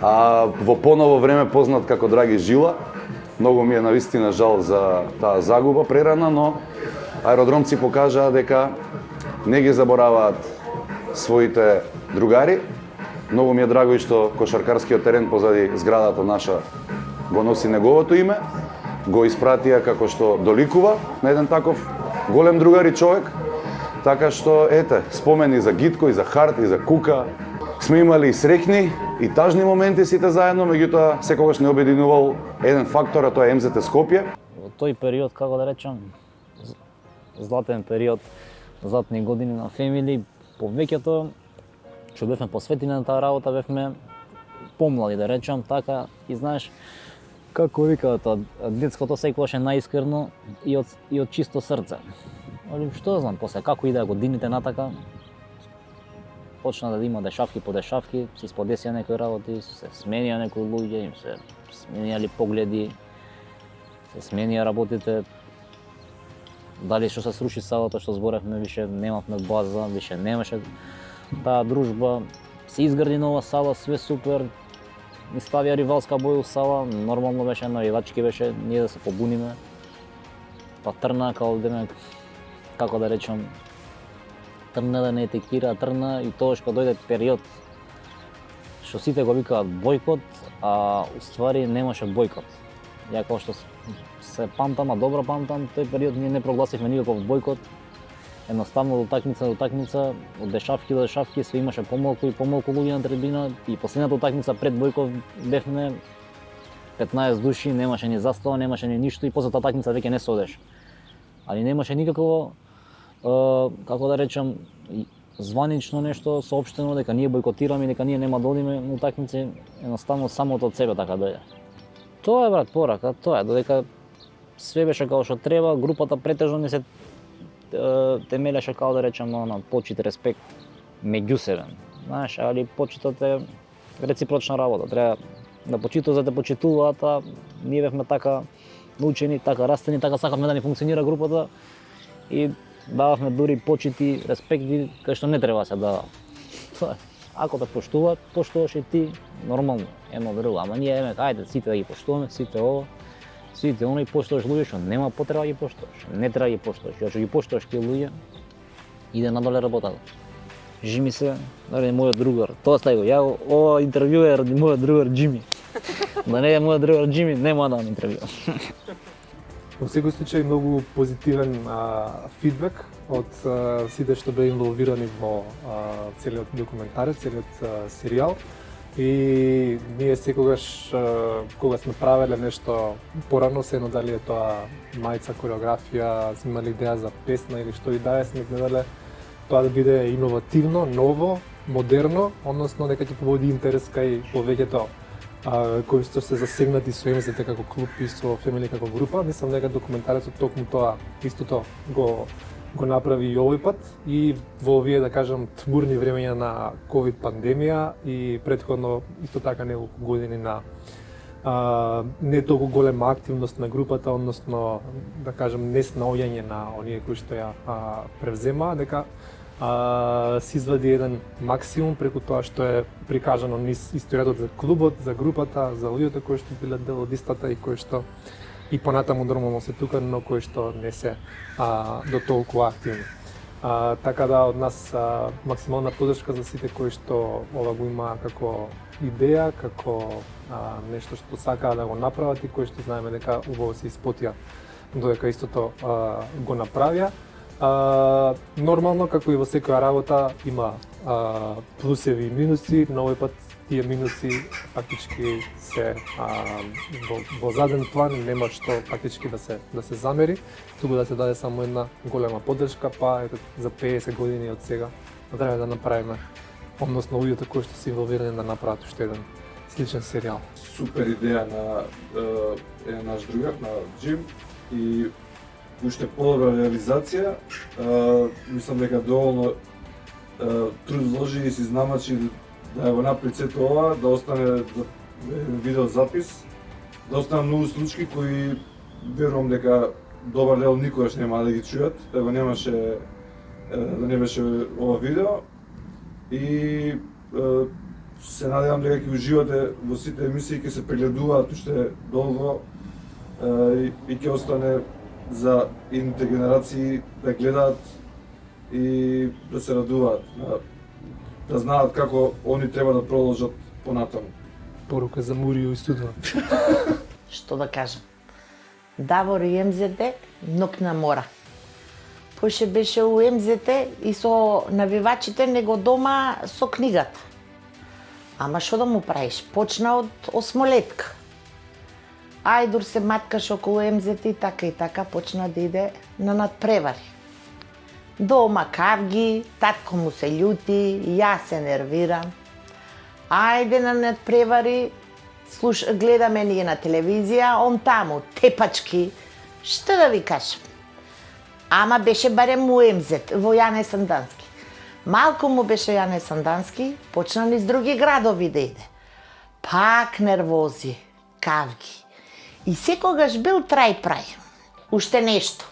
А во поново време познат како Драги Жила. Многу ми е навистина жал за таа загуба прерана, но аеродромци покажаа дека не ги забораваат своите другари. Многу ми е драго и што кошаркарскиот терен позади зградата наша го носи неговото име. Го испратија како што доликува на еден таков голем другар и човек. Така што, ете, спомени за Гитко и за Хард и за Кука. Сме имали и среќни и тажни моменти сите заедно, меѓутоа секогаш не обединувал еден фактор, а тоа е МЗТ Скопје. Во тој период, како да речам, златен период, златни години на Фемили, повеќето што бевме посветени на таа работа, бевме помлади, да речам, така, и знаеш, како викаат, детското секогаш е наискрено и од чисто срце. Што да знам, после како идеа годините натака, почна да има дешавки по дешавки, се исподесија некои работи, се сменија некои луѓе, им се сменија погледи, се сменија работите. Дали што се сруши салата, што зборевме, више немавме база, више немаше таа дружба. Се изгради нова сала, све супер, ни ставија ривалска бој у сала, нормално беше, навивачки беше, ние да се побуниме. Па трна, како да речам, трна да не етекира, трна и тоа што дојде период што сите го викаат бойкот, а уствари немаше бойкот. Ја како што се памтам, а добро памтам, тој период ние не прогласивме никаков бойкот. Едноставно од утакмица до утакмица, од дешавки до дешавки, се имаше помалку и помалку луѓе на трибина и последната утакмица пред бојкот бевме 15 души, немаше ни застава, немаше ни ништо и после таа утакмица веќе не се одеше. Али немаше никакво, како да речам, званично нешто соопштено дека ние бойкотираме, дека ние нема да одиме на утакмици, едноставно самото од себе така дојде. Тоа е брат порака, тоа е додека све беше како што треба, групата претежно не се темелеше како да речеме на почит, респект меѓусебен. Знаеш, али почитот е реципрочна работа. Треба да почитуваш да те почитуваат, а ние бевме така научени, така растени, така сакавме да ни функционира групата и дававме дури почити, респекти кај што не треба се дава. Тоа е. Ако те поштуваат, поштуваш и ти нормално, едно друго. Ама ние ајде сите да ги поштуваме, сите ова, сите оно и поштуваш луѓе што нема потреба да ги поштуваш. Не треба да ги поштуваш, ја ги поштуваш тие луѓе, иде надоле работата. Джими се, дали мојот другар. Тоа стај го. Ја ова интервју е ради мојот другар Джими. Да не е мојот другар Джими, нема да имам интервју. Во секој случај многу позитивен фидбек од сите што беа инволвирани во целиот документарец, целиот серијал. И ние секогаш кога сме правеле нешто порано, се едно дали е тоа мајца, кореографија, сме имали идеја за песна или што и да е, сме гледале тоа да биде иновативно, ново, модерно, односно дека ќе побуди интерес кај повеќето кои што се засегнати со МЗТ како клуб и со Фемили како група. Мислам дека документарецот токму тоа истото го направи и овој пат и во овие, да кажам, тмурни времења на ковид пандемија и претходно исто така неколку години на не толку голема активност на групата, односно, да кажам, неснаоѓање на оние кои што ја превземаа, дека се извади еден максимум преку тоа што е прикажано низ историјата за клубот, за групата, за луѓето кои што биле дел од истата и кои што и понатаму нормално се тука, но кои што не се до толку активни. Така да од нас максимална поддршка за сите кои што ова го има како идеја, како нешто што сакаа да го направат и кои што знаеме дека убаво се испотија додека истото го направија. Нормално, како и во секоја работа, има плусеви и минуси, но овој пат тие минуси фактички се во заден план, нема што фактички да се замери, туку да се даде само една голема поддршка, па ето за 50 години од сега треба да направиме, односно луѓето кои што се инволвирани да направат уште еден сличен серијал. Супер идеја на наш другар, на Джим, и уште подобра реализација. Мислам дека доволно труд вложи и си знамачи да го направи сето ова, да остане видеозапис, да останат многу случаи кои верувам дека добар дел никогаш нема да ги чујат, да го немаше, да не беше ова видео. И се надевам дека ќе уживате во сите емисии, ќе се прегледуваат уште долго и ќе остане за идните генерации да гледаат и да се радуваат, да знаат како они треба да продолжат понатаму. Порука за Мурио и Студено. Што да кажам? Давор и МЗТ ног на мора. Поше беше у МЗТ и со навивачите него дома со книгата. Ама што да му правиш? Почна од осмолетка. Ајдур се маткаш околу МЗТ и така почна да иде на надпревари. Дома кавги, татко му се љути, јас се нервирам. Ајде на надпревари, гледаме ние на телевизија, он таму, тепачки, што да ви кажам. Ама беше барем му МЗТ, во Јане Сандански. Малку му беше Јане Сандански, почна низ други градови да иде. Пак нервози, кавги. И секогаш бил трај-прај. Уште нешто.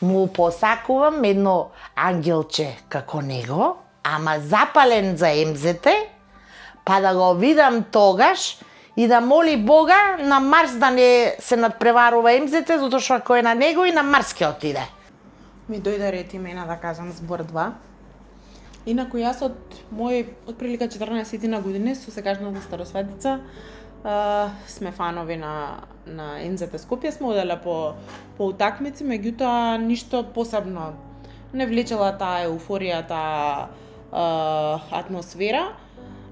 Му посакувам едно ангелче како него, ама запален за МЗТ, па да го видам тогаш и да моли Бога на Марс да не се надпреварува МЗТ, затоа што ако е на него и на Марс ќе отиде. Ми дојде ред имена да кажам збор 2. Инаку јас од мој отприлика 14 години со сегашната старосветица сме фанови на МЗТ Скопје, сме оделе по утакмици, меѓутоа ништо посебно не влечела таа еуфорија, таа атмосфера.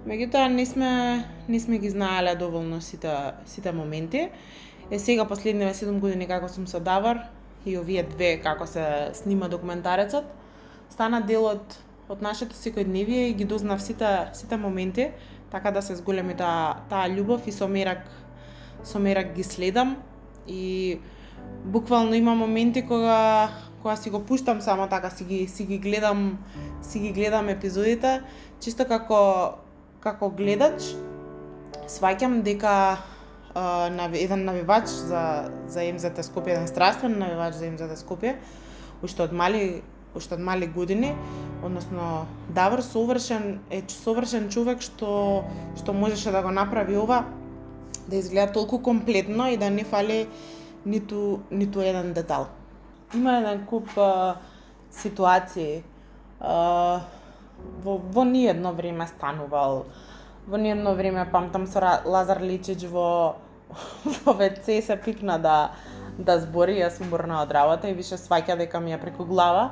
Меѓутоа не сме ги знаеле доволно сите моменти. Сега последниве 7 години како сум со Давар и овие две како се снима документарецот, стана дел од од нашето секојдневие и ги дознав сите моменти, така да се зголеми таа љубов и со мерак ги следам и буквално има моменти кога си го пуштам само така, си ги гледам епизодите, чисто како гледач сваќам дека еден навивач за МЗТ Скопје, еден страствен навивач за МЗТ Скопје, уште од мали години, односно Давор совршен човек што можеше да го направи ова, да изгледа толку комплетно и да не фали ниту еден детал. Има еден куп ситуации. Во ниедно време станувал. Во ниедно време памтам со Лазар Личич во ВЦ се пикна да збори, јас уморна од работа и више сваќа дека ми е преку глава,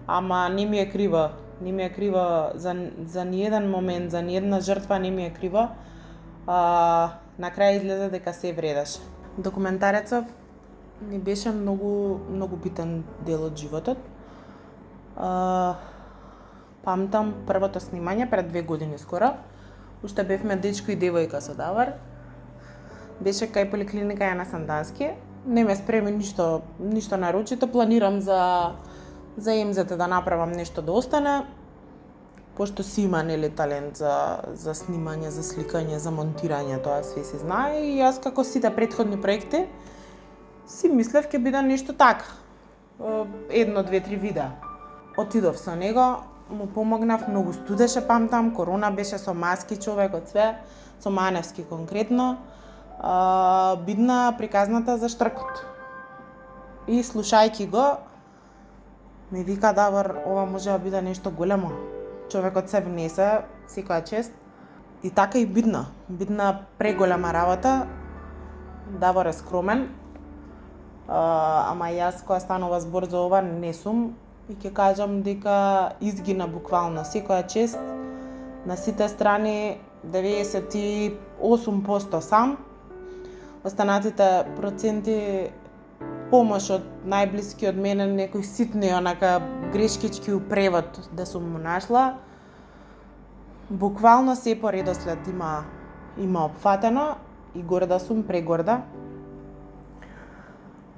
ама не ми е крива. Не ми е крива за ниеден момент, за ниедна жртва не ми е крива. На крај излезе дека се вредеше. Документарецов ни беше многу битен дел од животот. Памтам првото снимање пред 2 години скоро. Уште бевме дечко и девојка со Давар. Беше кај поликлиника Јана Сандански. Не ме спреми ништо нарочито. Планирам за МЗТ да направам нешто да остане. Пошто си има талент за снимање, за сликање, за монтирање, тоа све се знае и јас како сите претходни проекти си мислев ќе биде нешто така. 1, 2, 3 видеа. Отидов со него, му помогнав, многу студеше памтам, корона беше со маски човек од све, со маневски конкретно. Бидна приказната за штркот. И слушајќи го, ми вика Давор, ова може да биде нешто големо. Човекот се внесе, секоја чест. И така и бидна преголема работа. Давор е скромен, ама јас кога станува збор за ова не сум и ќе кажам дека изгина буквално секоја чест на сите страни, 98% сам. Останатите проценти помош од најблиски од мене, некои ситни онака грешкички у превод да сум му нашла. Буквално се по редослед има опфатено и горда сум, прегорда.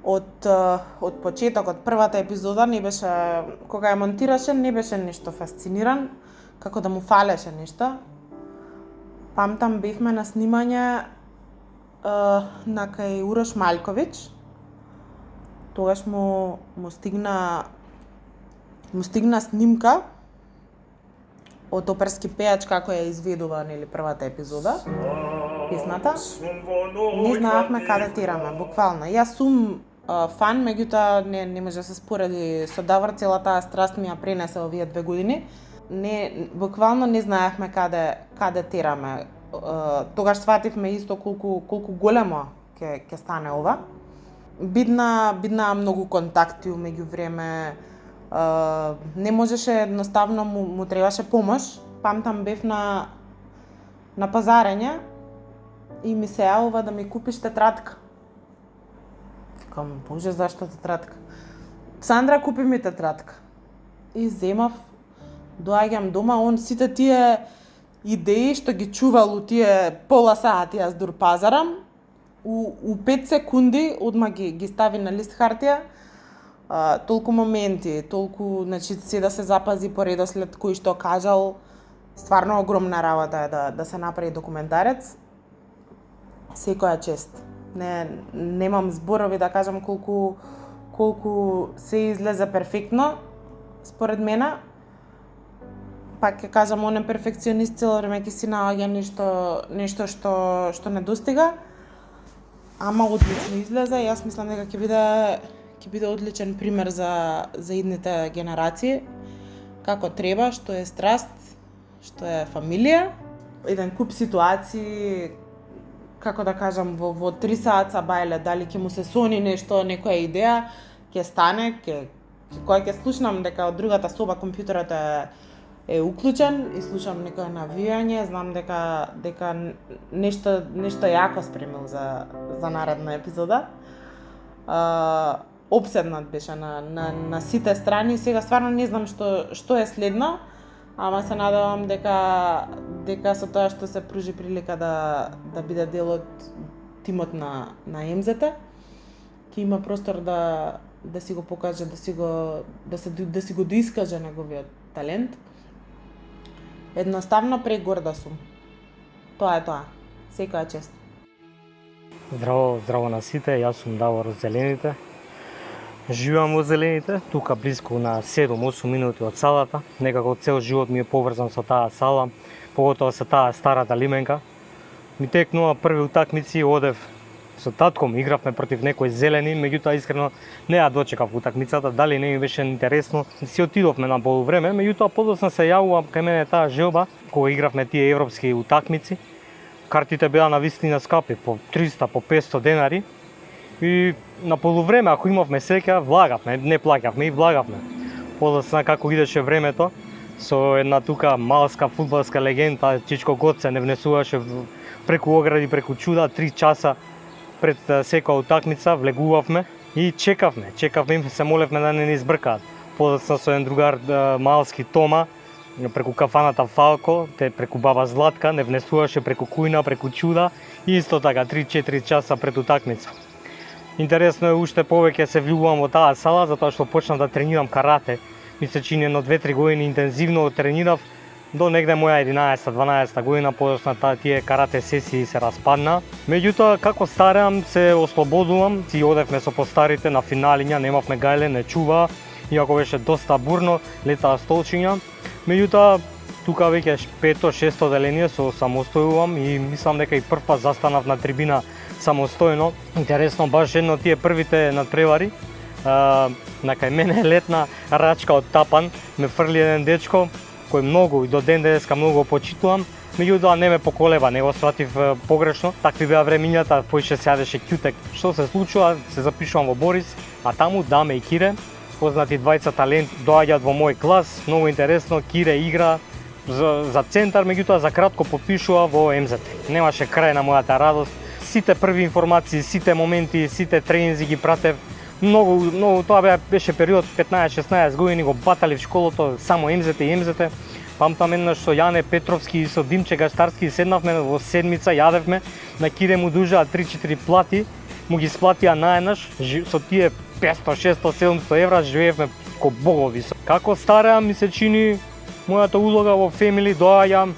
Од почеток, од првата епизода не беше, кога ја монтираше, не беше нешто фасциниран, како да му фалеше нешто. Памтам бевме на снимање на кај Урош Маљковиќ. Тогаш му стигна снимка од оперски пејач како ја изведува првата епизода, песната. Не знаевме каде тераме, буквално. Јас сум фан, меѓутоа не може да се спореди со Давор, цела таа страст ми ја пренесе овие 2 години. Буквално не знаевме каде тераме. Тогаш свативме исто колку големо ќе стане ова. Бидна многу контакти меѓу време. Не можеше едноставно, му требаше помош. Памтам бев на пазарење и ми се јавува да ми купиш тетрадка. Викам, боже, зашто тетрадка? Сандра, купи ми тетрадка. И земав, доаѓам дома, он сите тие идеи што ги чувал у тие пола сати јас дур пазарам, у 5 секунди одма ги стави на лист хартија. Толку моменти, толку, значи, се да се запази по редослед кој што кажал. Стварно огромна работа е да се направи документарец. Секоја чест. Немам зборови да кажам колку се излезе перфектно според мене. Пак ќе кажам, он е перфекционист, цело време ќе си наоѓа нешто што не достига. Ама одлично излезе. Јас мислам дека ќе биде одличен пример за идните генерации. Како треба, што е страст, што е фамилија. Еден куп ситуации, како да кажам, во 3 саат бајле, дали ќе му се сони нешто, некоја идеја, ќе стане, кога ќе слушнам дека од другата соба компјутерот е уклучен и слушам некој навијање, знам дека нешто јако спремил за наредна епизода. Обседнат беше на сите страни. Сега стварно не знам што е следно, ама се надевам дека со тоа што се пружи прилика да биде дел од тимот на МЗТ, ќе има простор да си го покаже, да си го доискаже неговиот талент. Едноставно прегорда сум. Тоа е тоа. Секоја чест. Здраво на сите, јас сум Давор од Зелените. Живеам во Зелените, тука близко на 7-8 минути од салата. Некако цел живот ми е поврзан со таа сала, поготово со таа старата лименка. Ми текнува први утакмици, одев со татком, игравме против некои зелени, меѓутоа искрено не ја дочекав утакмицата, дали не ми беше интересно. Си отидовме на полувреме, меѓутоа подоцна се јавувам кај мене таа желба, кога игравме тие европски утакмици. Картите беа на вистина скапи, по 300, по 500 денари. И на полувреме, ако имавме среќа, влагавме, не плаќавме и влагавме. Подоцна како идеше времето, со една тука малска фудбалска легенда, Чичко Гоце не внесуваше преку огради, преку чуда, 3 часа пред секоја утакмица, влегувавме и чекавме и се молевме да не ни избркаат. Подоцна со еден другар малски Тома, преку кафаната Фалко, преку баба Златка, не внесуваше преку кујна, преку чуда, и исто така 3-4 часа пред утакмица. Интересно е, уште повеќе се влюбувам во таа сала, затоа што почнав да тренирам карате. Ми се чини едно 2-3 години интензивно тренирав, до негде моја 11-12 година, подоцна тие карате сесии се распадна. Меѓутоа, како стареам, се ослободувам, си одевме со постарите на финалиња, немавме гајле, не чува, иако беше доста бурно, летаа столчиња. Меѓутоа, тука веќе 5-6 деление се самостојувам и мислам дека и прв пат застанав на трибина самостојно. Интересно, баш едно тие првите надпревари, на кај мене летна рачка од тапан, ме фрли еден дечко, кој многу и до ден денеска многу почитувам, меѓутоа не ме поколеба, не го сватив погрешно. Такви беа времињата, поише се јадеше кјутек. Што се случува, се запишувам во Борис, а таму Даме и Кире, познати двајца таленти, доаѓаат во мој клас, многу интересно. Кире игра за центар, меѓутоа за кратко подпишува во МЗТ. Немаше крај на мојата радост. Сите први информации, сите моменти, сите тренинзи ги пратев. Многу тоа беше период 15-16 години, го батали в школото, само МЗТ и МЗТ. Памтам еднаш со Јане Петровски и со Димче Гаштарски седнавме во седмица, јадевме, на Кире му дужаа 3-4 плати, му ги сплатија наеднаш, со тие 500, 600, 700 евра живеевме ко богови. Како стареам, ми се чини мојата улога во фемили, доаѓам,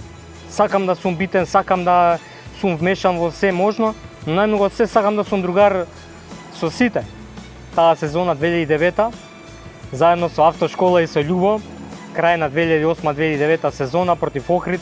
сакам да сум битен, сакам да сум вмешан во се можно, но најмногу од се сакам да сум другар со сите. Таа сезона 2009, заедно со Автошкола и со Љубо, крај на 2008-2009 сезона против Охрид,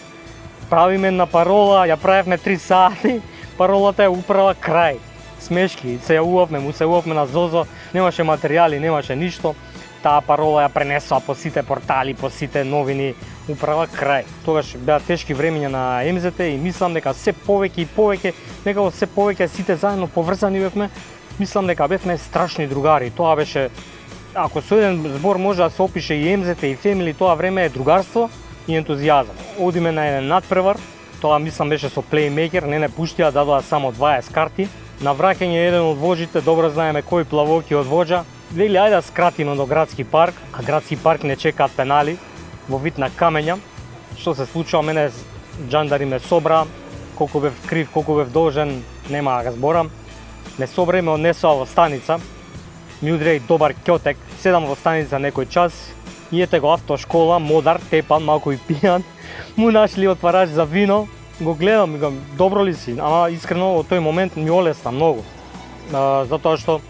правиме една парола, ја правевме 3 сати, паролата е управа крај. Смешки, се јавувавме на Зозо, немаше материјали, немаше ништо. Таа парола ја пренесоа по сите портали, по сите новини, управа крај. Тогаш беа тешки времиња на МЗТ и мислам дека се повеќе и повеќе, некако се повеќе сите заедно поврзани бевме. Мислам дека бевме страшни другари. Тоа беше, ако со еден збор може да се опише и МЗТ и фемили, тоа време е другарство и ентузијазам. Одиме на еден надпревар, тоа мислам беше со плеймейкер, не пуштија, дадоа само 20 карти. На враќање еден од вожите, добро знаеме кој плавоки од воџа, вели ајде да скратиме до градски парк, а градски парк не чекаат пенали во вид на камења. Што се случува, мене џандари ме собра, колку бев крив, колку бев должен, нема да го зборам. Ме собра и ме однесоа во станица, ми удреј добар ќотек, седам во станица некој час и ете го Автошкола, модар, тепан, малку и пијан, му нашли отварач за вино, го гледам и го добро ли си, ама искрено во тој момент ми олесна многу, затоа што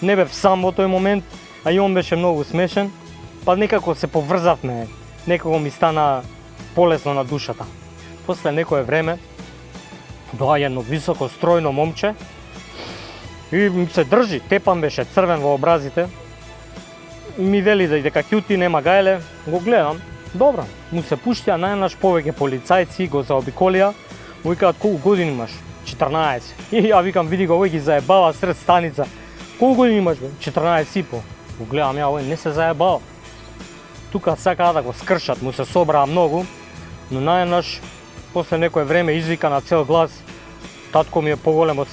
не бев сам во тој момент, а и он беше многу смешен, па некако се поврзавме, некако ми стана полесно на душата. После некое време доаѓа едно високо стројно момче и се држи, тепан беше, црвен во образите, ми вели дека ќути, нема гајле, го гледам, добро, му се пуштија најнаш повеќе полицајци, го заобиколија, му викаат колку години имаш? 14. И ја викам, види го, овој ги заебава сред станица. Колку години имаш бе? 14 и по. Го гледам ја, овој не се заебава. Тука сакаа да го скршат, му се собраа многу, но најнаш, после некое време извика на цел глас, татко ми е поголем од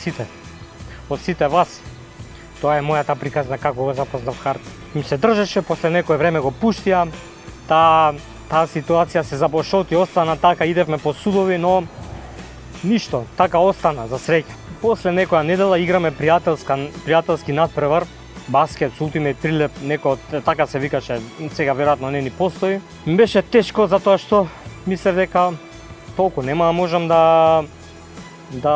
сите вас. Тоа е мојата приказна како го запознав Харт. Ми се држеше, после некое време го пуштија, таа таа ситуација се запошоти, остана така, идевме по судови, но ништо, така остана за среќа. После некоја недела играме пријателски надпревар, баскет со Ultimate Trilep, некој така се викаше, сега веројатно не ни постои. Ми беше тешко затоа што мислев дека толку нема да можам да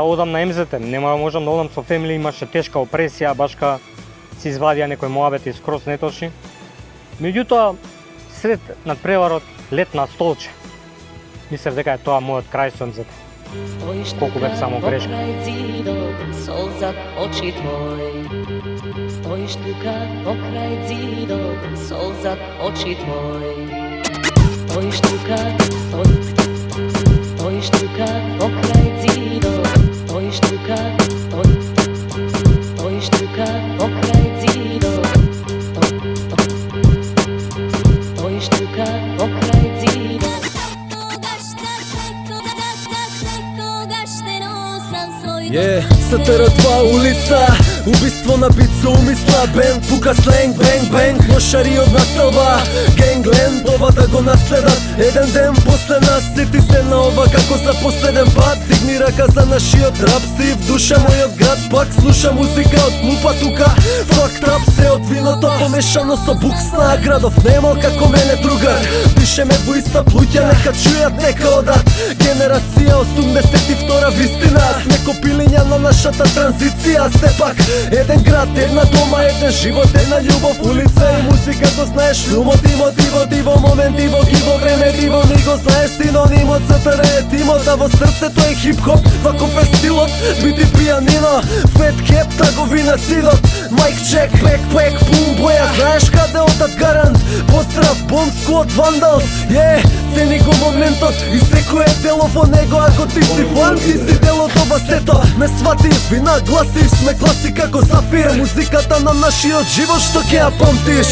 одам на МЗТ, нема да можам да одам со фемили, имаше тешка опресија, башка се извадија некој муабети скроз неточни. Меѓутоа, сред надпреварот лет на столче. Мислев дека е тоа мојот крај со МЗТ. Колку бев само грешка. Солзат очи твои. Стоиш тука покрај зидот, солзат очи твои. Стоиш тука, стоиш тука покрај зидот, стоиш тука, стоиш тука покрај зидот, стоиш тука покрај зидот. СТР-2 улица, убиство на бит со умисла, бенд, пука сленг, бенг, бенг, лошари од настелба, генглен, ова да го наследат, еден ден после нас, сети се на ова како за последен пат, дигни рака за нашиот рап, си в душа мојот град, пак слуша музика од клупа тука, фак трап се од виното, помешано со буксна, градов немал како мене другар, дишеме во иста плуќа, нека чујат, нека одат, генерација 82 вистина, сме копилиња на нашата транзиција, сепак еден град, една дома, еден живот, една љубов, улица и музика, го знаеш филмот, диво, момент, диво, време, диво, ни го знаеш синонимот, СТР е тимот, а во срцето е хип-хоп, ваков е стилот, бити пијанино, фет хеп, таговина сидот, майк чек, бекпек, пум, боја, знаеш каде одат гарант, поздрав, бом, сквот, вандалс, цени го моментот и секој е дело во него, ако ти си фан, ти си дело од ова сето, ме свати, вина гласиш, сме класи како Зафир, музиката на нашиот живот што ќе ја памтиш.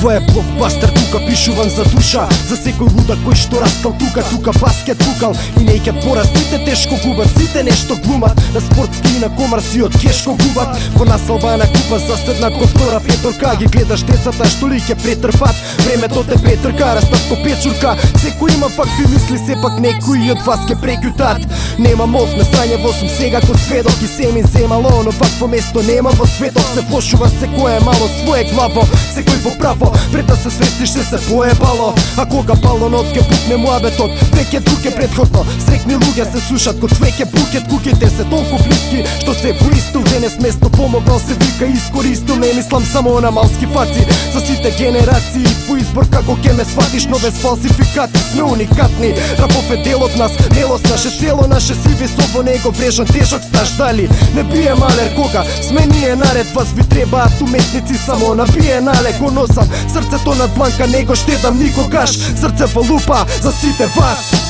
Ова е блокбастер, тука пишуван за душа, за секој лудак кој што растал тука баскет пукал и неќат пораз, сите тешко губат, сите нешто глумат, на спортски и на комарсиот кешко губат, во населба на купа заседна ко втора петорка, ги гледаш децата што ли ќе претрпат, времето те претрка, растат ко печурка, секој има вакви мисли, сепак некои од вас ќе прекјутат, нема мод, на стање во сум сега ко сведок и се ми земало, но вакво место нема во светот, се влошува секој е мало свое главо, секој во право, пред да се свестиш се поебало, а кога балонот ке пукне муабетот, веќе друге предходно, срекни луѓе се сушат ко цвеќе букет, куките се толку блиски, што се во исто денес место помогнал се вика искористил, не мислам само на малски фаци, за сите генерации, твој избор како ке ме сватиш, но без фалсификати, сме уникатни, рапов е дел од нас, мелост наше, цело наше си висо во него врежан тежок стаж, дали не бие малер кога сме ние наред, вас ви требаат уметници само на биенале, го носам срцето над бланка, не го штедам никогаш, срце во лупа за сите вас.